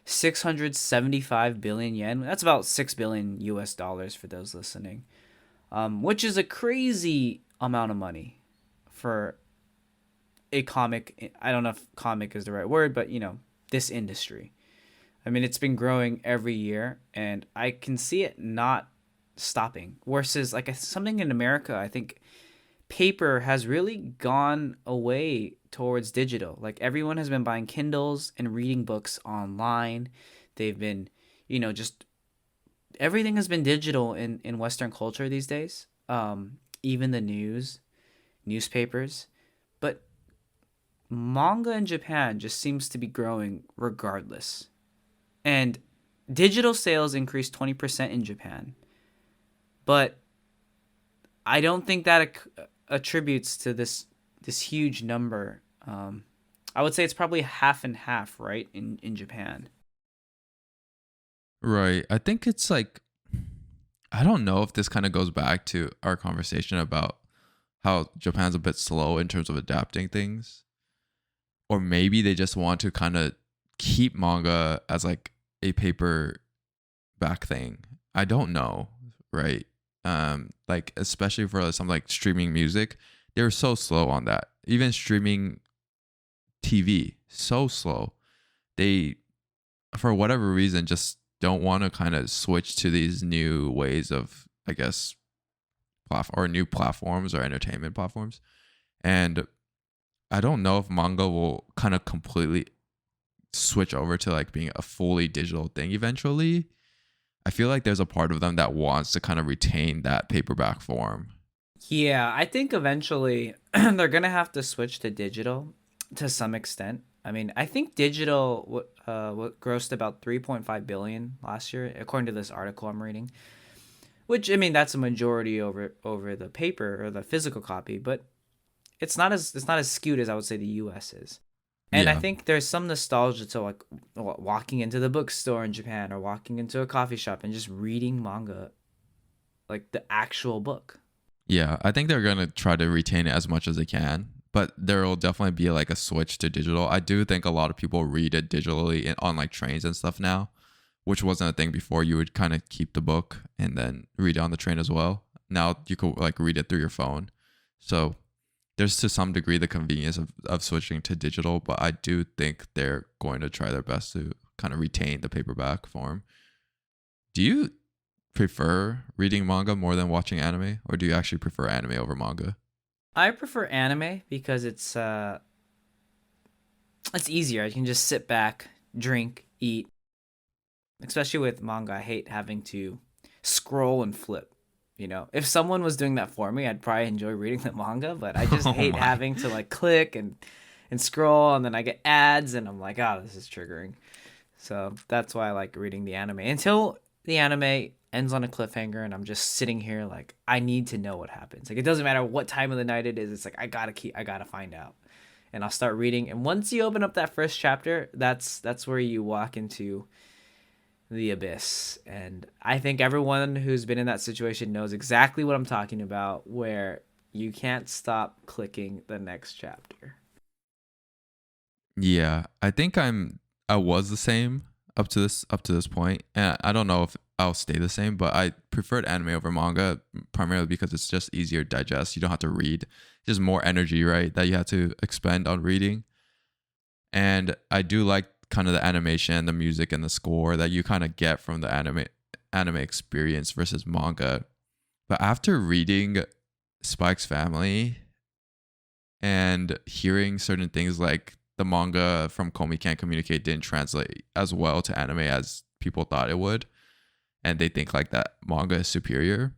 675 billion yen. That's about 6 billion US dollars for those listening. Which is a crazy amount of money for a comic. I don't know if comic is the right word, but this industry. I mean, it's been growing every year, and I can see it not stopping. Versus like something in America, I think paper has really gone away towards digital. Like everyone has been buying Kindles and reading books online. They've been, just everything has been digital in Western culture these days. Even the newspapers. But manga in Japan just seems to be growing regardless. And digital sales increased 20% in Japan. But I don't think that attributes to this huge number. I would say it's probably half and half, right, in Japan. Right. I think it's like I don't know if this kind of goes back to our conversation about how Japan's a bit slow in terms of adapting things. Or maybe they just want to kind of keep manga as like a paper back thing. I don't know, right? Like especially for something like streaming music, they were so slow on that. Even streaming TV, so slow. They for whatever reason just don't want to kind of switch to these new ways of, I guess, or new platforms or entertainment platforms. And I don't know if manga will kind of completely switch over to like being a fully digital thing eventually. I feel like there's a part of them that wants to kind of retain that paperback form. Yeah, I think eventually they're gonna have to switch to digital to some extent. I mean, I think digital grossed about 3.5 billion last year, according to this article I'm reading. Which I mean, that's a majority over the paper or the physical copy, but it's not as skewed as I would say the U.S. is. And I Yeah. think there's some nostalgia to like walking into the bookstore in Japan or walking into a coffee shop and just reading manga, like the actual book. Yeah, I think they're gonna try to retain it as much as they can, but there will definitely be like a switch to digital. I do think a lot of people read it digitally on like trains and stuff now, which wasn't a thing before. You would kind of keep the book and then read it on the train as well. Now you could like read it through your phone. So there's to some degree the convenience of switching to digital, but I do think they're going to try their best to kind of retain the paperback form. Do you prefer reading manga more than watching anime, or do you actually prefer anime over manga? I prefer anime because it's easier. I can just sit back, drink, eat. Especially with manga, I hate having to scroll and flip. You know, if someone was doing that for me, I'd probably enjoy reading the manga, but I just Oh hate my. having to like click and scroll, and then I get ads and I'm like, "Oh, this is triggering." So, that's why I like reading the anime until the anime ends on a cliffhanger and I'm just sitting here like I need to know what happens. Like it doesn't matter what time of the night it is. It's like I got to find out. And I'll start reading, and once you open up that first chapter, that's where you walk into the abyss. And I think everyone who's been in that situation knows exactly what I'm talking about, where you can't stop clicking the next chapter. Yeah, I was the same up to this point, and I don't know if I'll stay the same. But I preferred anime over manga primarily because it's just easier to digest. You don't have to read. Just more energy, right, that you have to expend on reading. And I do like kind of the animation, the music, and the score that you kind of get from the anime experience versus manga. But after reading Spike's Family and hearing certain things like the manga from Komi Can't Communicate didn't translate as well to anime as people thought it would, and they think like that manga is superior,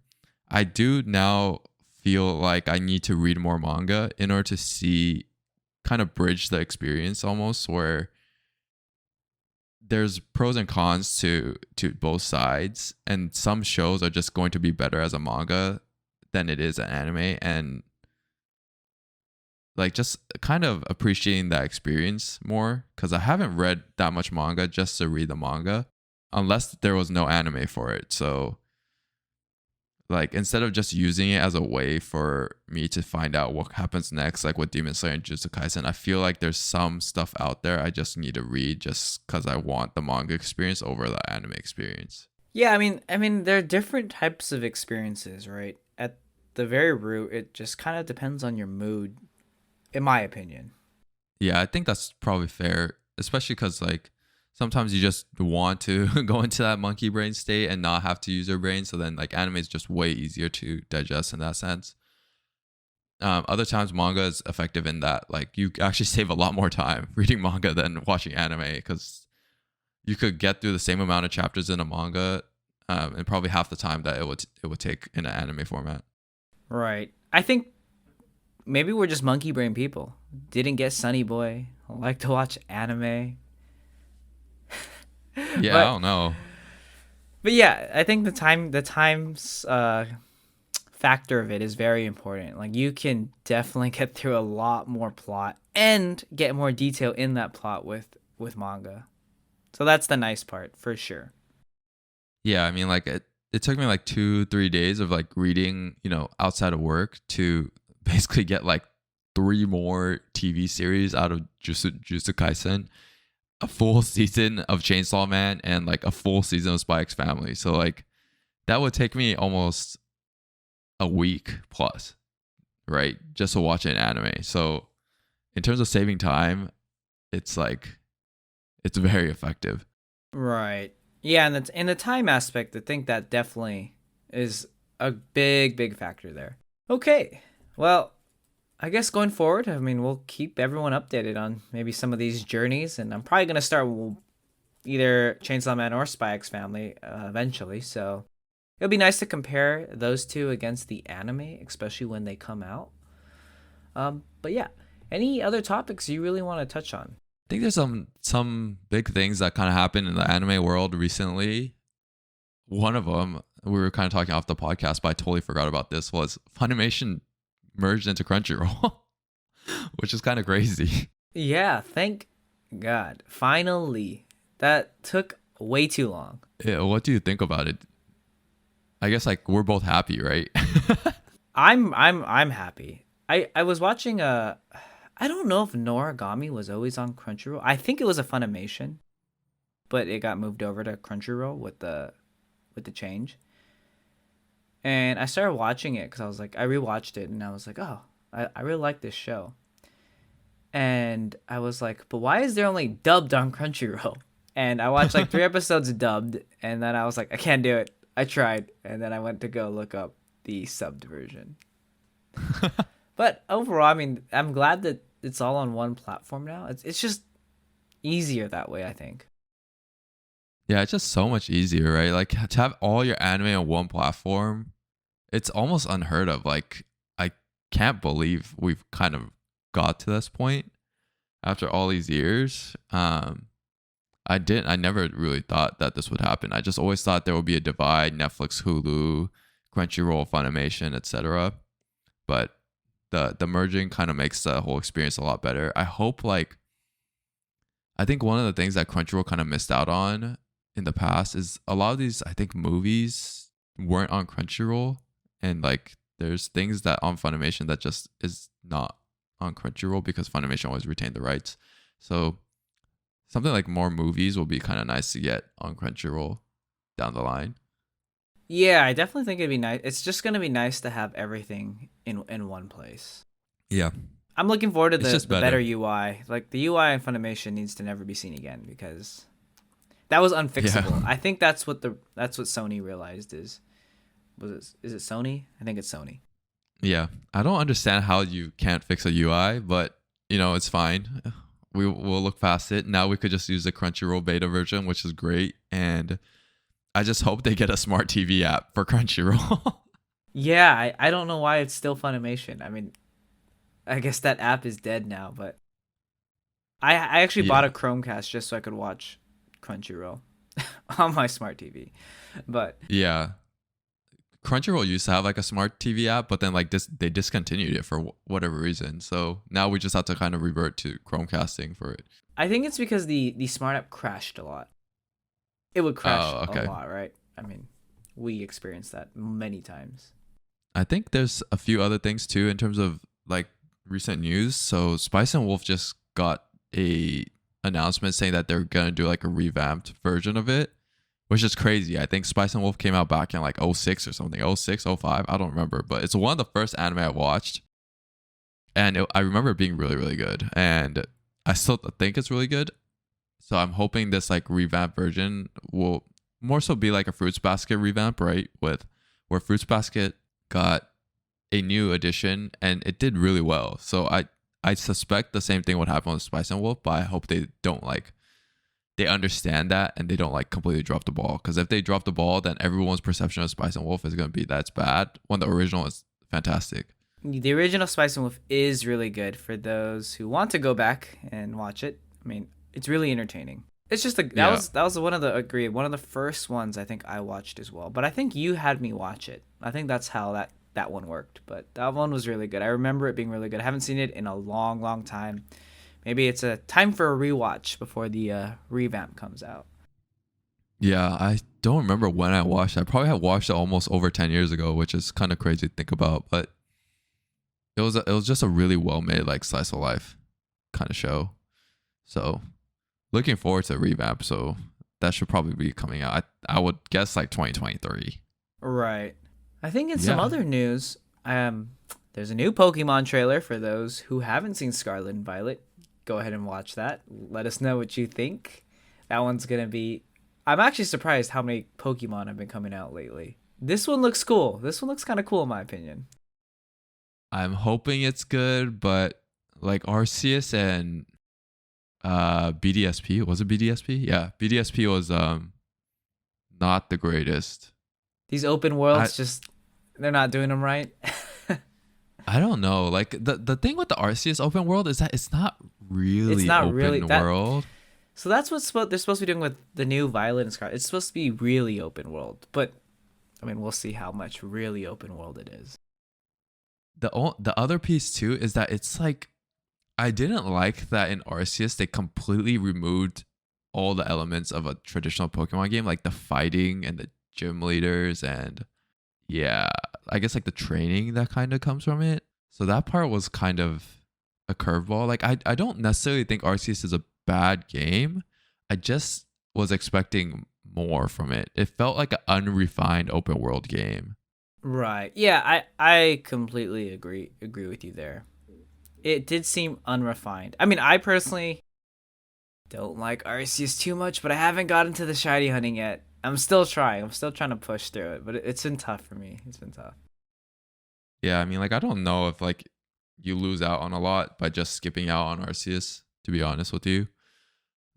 I do now feel like I need to read more manga in order to see kind of bridge the experience almost, where there's pros and cons to both sides, and some shows are just going to be better as a manga than it is an anime, and like just kind of appreciating that experience more, because I haven't read that much manga just to read the manga unless there was no anime for it. So like instead of just using it as a way for me to find out what happens next, like with Demon Slayer and Jujutsu Kaisen, I feel like there's some stuff out there I just need to read just because I want the manga experience over the anime experience. Yeah, I mean, there are different types of experiences, right? At the very root, it just kind of depends on your mood, in my opinion. Yeah, I think that's probably fair, especially because like sometimes you just want to go into that monkey brain state and not have to use your brain. So then like anime is just way easier to digest in that sense. Other times manga is effective in that like you actually save a lot more time reading manga than watching anime, because you could get through the same amount of chapters in a manga and probably half the time that it would take in an anime format. Right. I think maybe we're just monkey brain people. Didn't get Sunny Boy. Like to watch anime. Yeah, I But don't know. but yeah, I think the times factor of it is very important. Like you can definitely get through a lot more plot and get more detail in that plot with manga. So that's the nice part for sure. Yeah, I mean, like it took me like 2 3 days of like reading, outside of work to basically get like three more TV series out of Jujutsu Kaisen, a full season of Chainsaw Man, and like a full season of Spy X Family. So like that would take me almost a week plus, right, just to watch an anime. So in terms of saving time, it's like it's very effective. Right. Yeah, and in the time aspect, I think that definitely is a big factor there. Okay. Well, I guess going forward, I mean, we'll keep everyone updated on maybe some of these journeys, and I'm probably gonna start either Chainsaw Man or Spy X Family eventually. So it'll be nice to compare those two against the anime, especially when they come out. But yeah, any other topics you really want to touch on? I think there's some big things that kind of happened in the anime world recently. One of them, we were kind of talking off the podcast, but I totally forgot about this, was Funimation merged into Crunchyroll, which is kind of crazy. Yeah, thank God. Finally. That took way too long. Yeah, what do you think about it? I guess like we're both happy, right? I'm happy. I was watching I don't know if Noragami was always on Crunchyroll. I think it was a Funimation, but it got moved over to Crunchyroll with the change. And I started watching it because I was like, I rewatched it and I was like, oh, I really like this show. And I was like, but why is there only dubbed on Crunchyroll? And I watched like 3 episodes dubbed, and then I was like, I can't do it. I tried, and then I went to go look up the subbed version. But overall, I mean, I'm glad that it's all on one platform now. It's just easier that way, I think. Yeah, it's just so much easier, right? Like to have all your anime on one platform, it's almost unheard of. Like I can't believe we've kind of got to this point after all these years. I never really thought that this would happen. I just always thought there would be a divide, Netflix, Hulu, Crunchyroll, Funimation, etc. But the merging kind of makes the whole experience a lot better. I think one of the things that Crunchyroll kind of missed out on in the past is a lot of these, I think, movies weren't on Crunchyroll, and like there's things that on Funimation that just is not on Crunchyroll because Funimation always retained the rights. So something like more movies will be kind of nice to get on Crunchyroll down the line. Yeah, I definitely think it'd be nice. It's just gonna be nice to have everything in one place. Yeah, I'm looking forward to it's just the better better. UI. Like the UI in Funimation needs to never be seen again because that was unfixable. Yeah. I think that's what Sony realized is it Sony? I think it's Sony. Yeah, I don't understand how you can't fix a UI, but it's fine. We'll look past it. Now we could just use the Crunchyroll beta version, which is great, and I just hope they get a smart TV app for Crunchyroll. Yeah, I don't know why it's still Funimation. I mean, I guess that app is dead now, but I actually bought Yeah, a Chromecast just so I could watch Crunchyroll on my smart TV. But yeah. Crunchyroll used to have like a smart TV app, but then like they discontinued it for whatever reason. So now we just have to kind of revert to Chromecasting for it. I think it's because the smart app crashed a lot. It would crash Oh, a okay. lot, right? I mean, we experienced that many times. I think there's a few other things too in terms of like recent news. So Spice and Wolf just got a announcement saying that they're gonna do like a revamped version of it, which is crazy. I think Spice and Wolf came out back in like '06 or something, '06, '05. I don't remember, but it's one of the first anime I watched, and I remember it being really, really good, and I still think it's really good. So I'm hoping this like revamped version will more so be like a Fruits Basket revamp, right? With where Fruits Basket got a new edition and it did really well. So I suspect the same thing would happen with Spice and Wolf, but I hope they don't like they understand that and they don't like completely drop the ball. Because if they drop the ball, then everyone's perception of Spice and Wolf is gonna be that it's bad when the original is fantastic. The original Spice and Wolf is really good for those who want to go back and watch it. I mean, it's really entertaining. It's just Yeah. that was one of the first ones I think I watched as well. But I think you had me watch it. I think that's how that one worked. But that one was really good. I remember it being really good. I haven't seen it in a long, long time. Maybe it's a time for a rewatch before the revamp comes out. Yeah, I don't remember when I watched it. I probably had watched it almost over 10 years ago, which is kind of crazy to think about, but it was just a really well made like slice of life kind of show. So looking forward to the revamp. So that should probably be coming out. I would guess like 2023. Right. I think in some Yeah. other news, there's a new Pokemon trailer for those who haven't seen Scarlet and Violet. Go ahead and watch that. Let us know what you think. That one's gonna be. I'm actually surprised how many Pokemon have been coming out lately. This one looks cool. This one looks kind of cool in my opinion. I'm hoping it's good, but like Arceus and BDSP, was it BDSP? Yeah, BDSP was not the greatest. These open I worlds just they're not doing them right. I don't know. Like the thing with the Arceus open world is that it's not It's really not really open that. world. So that's they're supposed to be doing with the new Violet and Scarlet. It's supposed to be really open world, but I mean, we'll see how much really open world it is. The other piece too is that it's like I didn't like that in Arceus they completely removed all the elements of a traditional Pokemon game, like the fighting and the gym leaders and yeah, I guess like the training that kind of comes from it. So that part was kind of a curveball. Like I don't necessarily think Arceus is a bad game. I just was expecting more from it. It felt like an unrefined open world game. Right. Yeah, I completely agree with you there. It did seem unrefined. I mean, I personally don't like Arceus too much, but I haven't gotten to the shiny hunting yet. I'm still trying. I'm still trying to push through it, but it's been tough for me. It's been tough. Yeah, I mean like I don't know if like you lose out on a lot by just skipping out on Arceus, to be honest with you.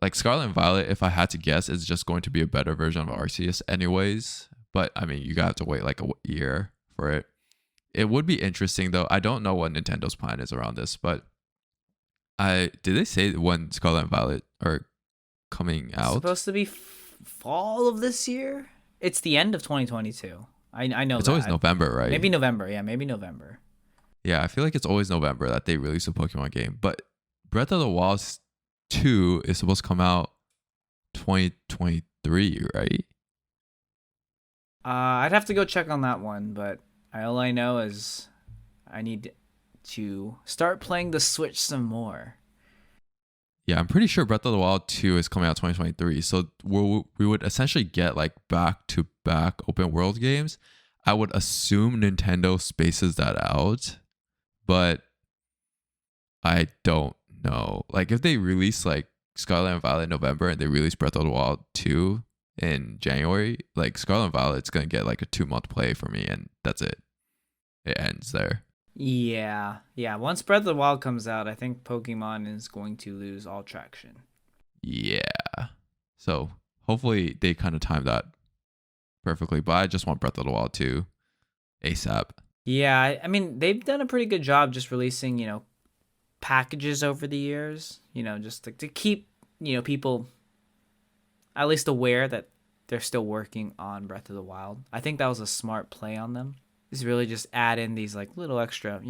Like Scarlet and Violet, if I had to guess, is just going to be a better version of Arceus anyways. But I mean, you got to wait like a year for it. It would be interesting though. I don't know what Nintendo's plan is around this, but I did they say when Scarlet and Violet are coming It's out? supposed to be fall of this year. It's the end of 2022. I know It's that. always November, right? Maybe November. Yeah, maybe November. Yeah, I feel like it's always November that they release a Pokemon game. But Breath of the Wild 2 is supposed to come out 2023, right? I'd have to go check on that one, but all I know is I need to start playing the Switch some more. Yeah, I'm pretty sure Breath of the Wild 2 is coming out 2023. So we would essentially get like back to back open world games. I would assume Nintendo spaces that out, but I don't know. Like if they release like Scarlet and Violet in November and they release Breath of the Wild 2 in January, like Scarlet and Violet's going to get like a 2 month play for me and that's it. It ends there. Yeah. Once Breath of the Wild comes out, I think Pokemon is going to lose all traction. Yeah. So hopefully they kind of time that perfectly, but I just want Breath of the Wild 2 ASAP. Yeah, I mean, they've done a pretty good job just releasing, packages over the years, just to keep, people at least aware that they're still working on Breath of the Wild. I think that was a smart play on them. Is really just add in these like little extra,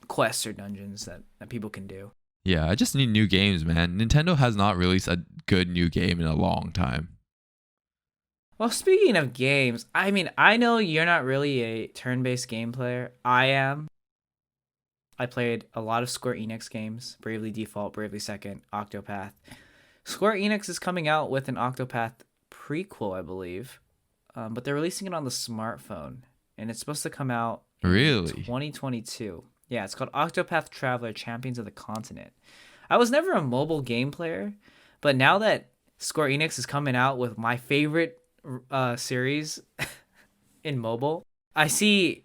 quests or dungeons that people can do. Yeah, I just need new games, man. Nintendo has not released a good new game in a long time. Well, speaking of games, I mean, I know you're not really a turn-based game player. I am. I played a lot of Square Enix games, Bravely Default, Bravely Second, Octopath. Square Enix is coming out with an Octopath prequel, I believe, but they're releasing it on the smartphone, and it's supposed to come out in Really? 2022. Yeah, it's called Octopath Traveler: Champions of the Continent. I was never a mobile game player, but now that Square Enix is coming out with my favorite series in mobile, I see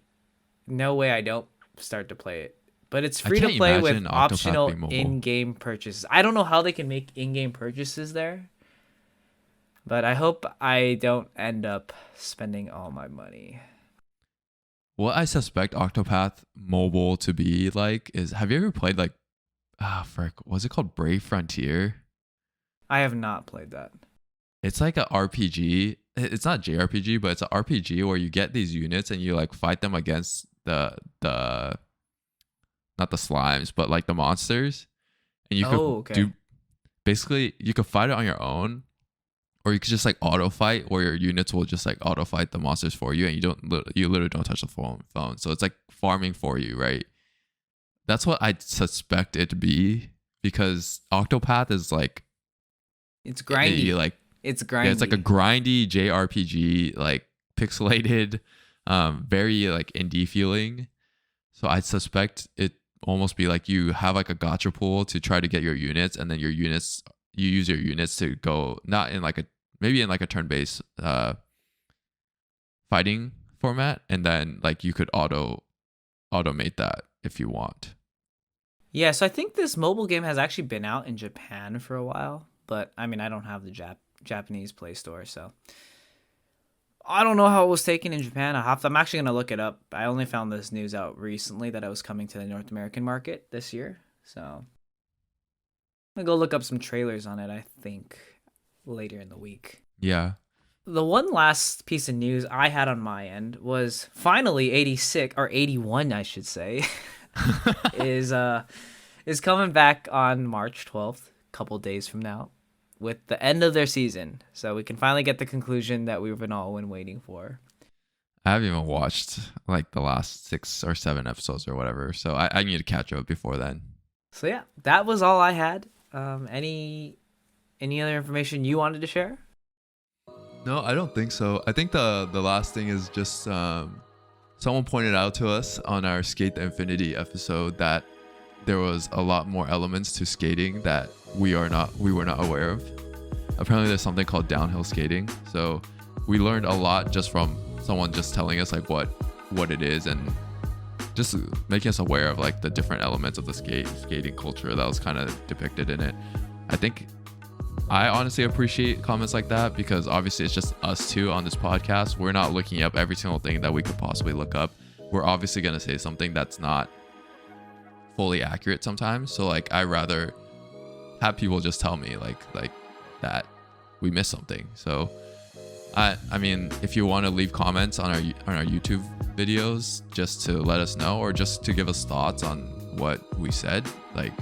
no way I don't start to play it. But it's free to play with imagine Octopath optional being mobile. in-game purchases. I don't know how they can make in-game purchases there, but I hope I don't end up spending all my money. What I suspect Octopath Mobile to be like is, have you ever played like, was it called Brave Frontier? I have not played that. It's like a RPG. It's not JRPG, but it's an RPG where you get these units and you like fight them against the not the slimes, but like the monsters. And you could do basically you could fight it on your own, or you could just like auto fight, where your units will just like auto fight the monsters for you, and you literally don't touch the phone. So it's like farming for you, right? That's what I suspect it to be, because Octopath is like it's grindy. It's grindy. Yeah, it's like a grindy JRPG, like pixelated, very like indie feeling. So I suspect it almost be like you have like a gacha pool to try to get your units, and then you use your units to go not in like maybe in like a turn-based fighting format, and then like you could automate that if you want. Yeah, so I think this mobile game has actually been out in Japan for a while, but I mean, I don't have the Japanese Play Store, so I don't know how it was taken in Japan. I'm actually going to look it up. I only found this news out recently that it was coming to the North American market this year, so I'm going to go look up some trailers on it, I think, later in the week. Yeah. The one last piece of news I had on my end was finally 86, or 81, I should say, is coming back on March 12th, a couple days from now, with the end of their season. So we can finally get the conclusion that we've been all been waiting for. I haven't even watched like the last 6 or 7 episodes or whatever, so I need to catch up before then. So yeah, that was all I had. Any other information you wanted to share? No, I don't think so. I think the last thing is just someone pointed out to us on our Skate the Infinity episode that there was a lot more elements to skating that we were not aware of. Apparently there's something called downhill skating. So we learned a lot just from someone just telling us like what it is and just making us aware of like the different elements of the skating culture that was kind of depicted in it. I honestly appreciate comments like that because obviously it's just us two on this podcast. We're not looking up every single thing that we could possibly look up. We're obviously going to say something that's not fully accurate sometimes. So like I rather have people just tell me like that we missed something. So I mean, if you want to leave comments on our YouTube videos just to let us know or just to give us thoughts on what we said, like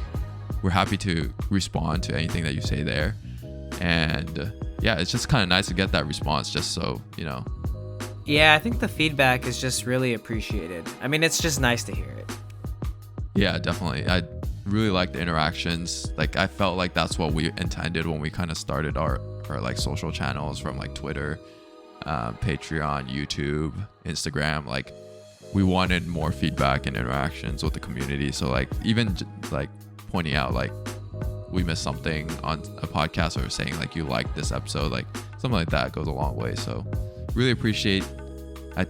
we're happy to respond to anything that you say there. And yeah, it's just kind of nice to get that response just so, you know. Yeah, I think the feedback is just really appreciated. I mean, it's just nice to hear it. Yeah, definitely. I really like the interactions. Like I felt like that's what we intended when we kind of started our like social channels from like Twitter, Patreon, YouTube, Instagram. Like we wanted more feedback and interactions with the community. So like even like pointing out like we missed something on a podcast or saying like you liked this episode, like something like that goes a long way. So really appreciate. I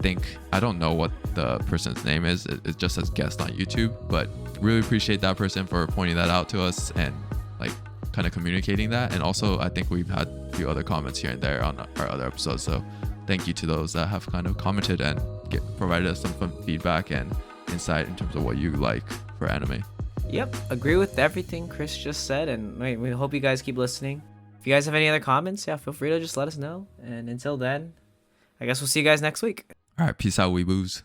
don't know what the person's name is. It just says guest on YouTube, but really appreciate that person for pointing that out to us and like kind of communicating that. And also I think we've had a few other comments here and there on our other episodes. So thank you to those that have kind of commented and provided us some fun feedback and insight in terms of what you like for anime. Yep, agree with everything Chris just said, and we hope you guys keep listening. If you guys have any other comments, yeah, feel free to just let us know. And until then, I guess we'll see you guys next week. All right, peace out, Weebs.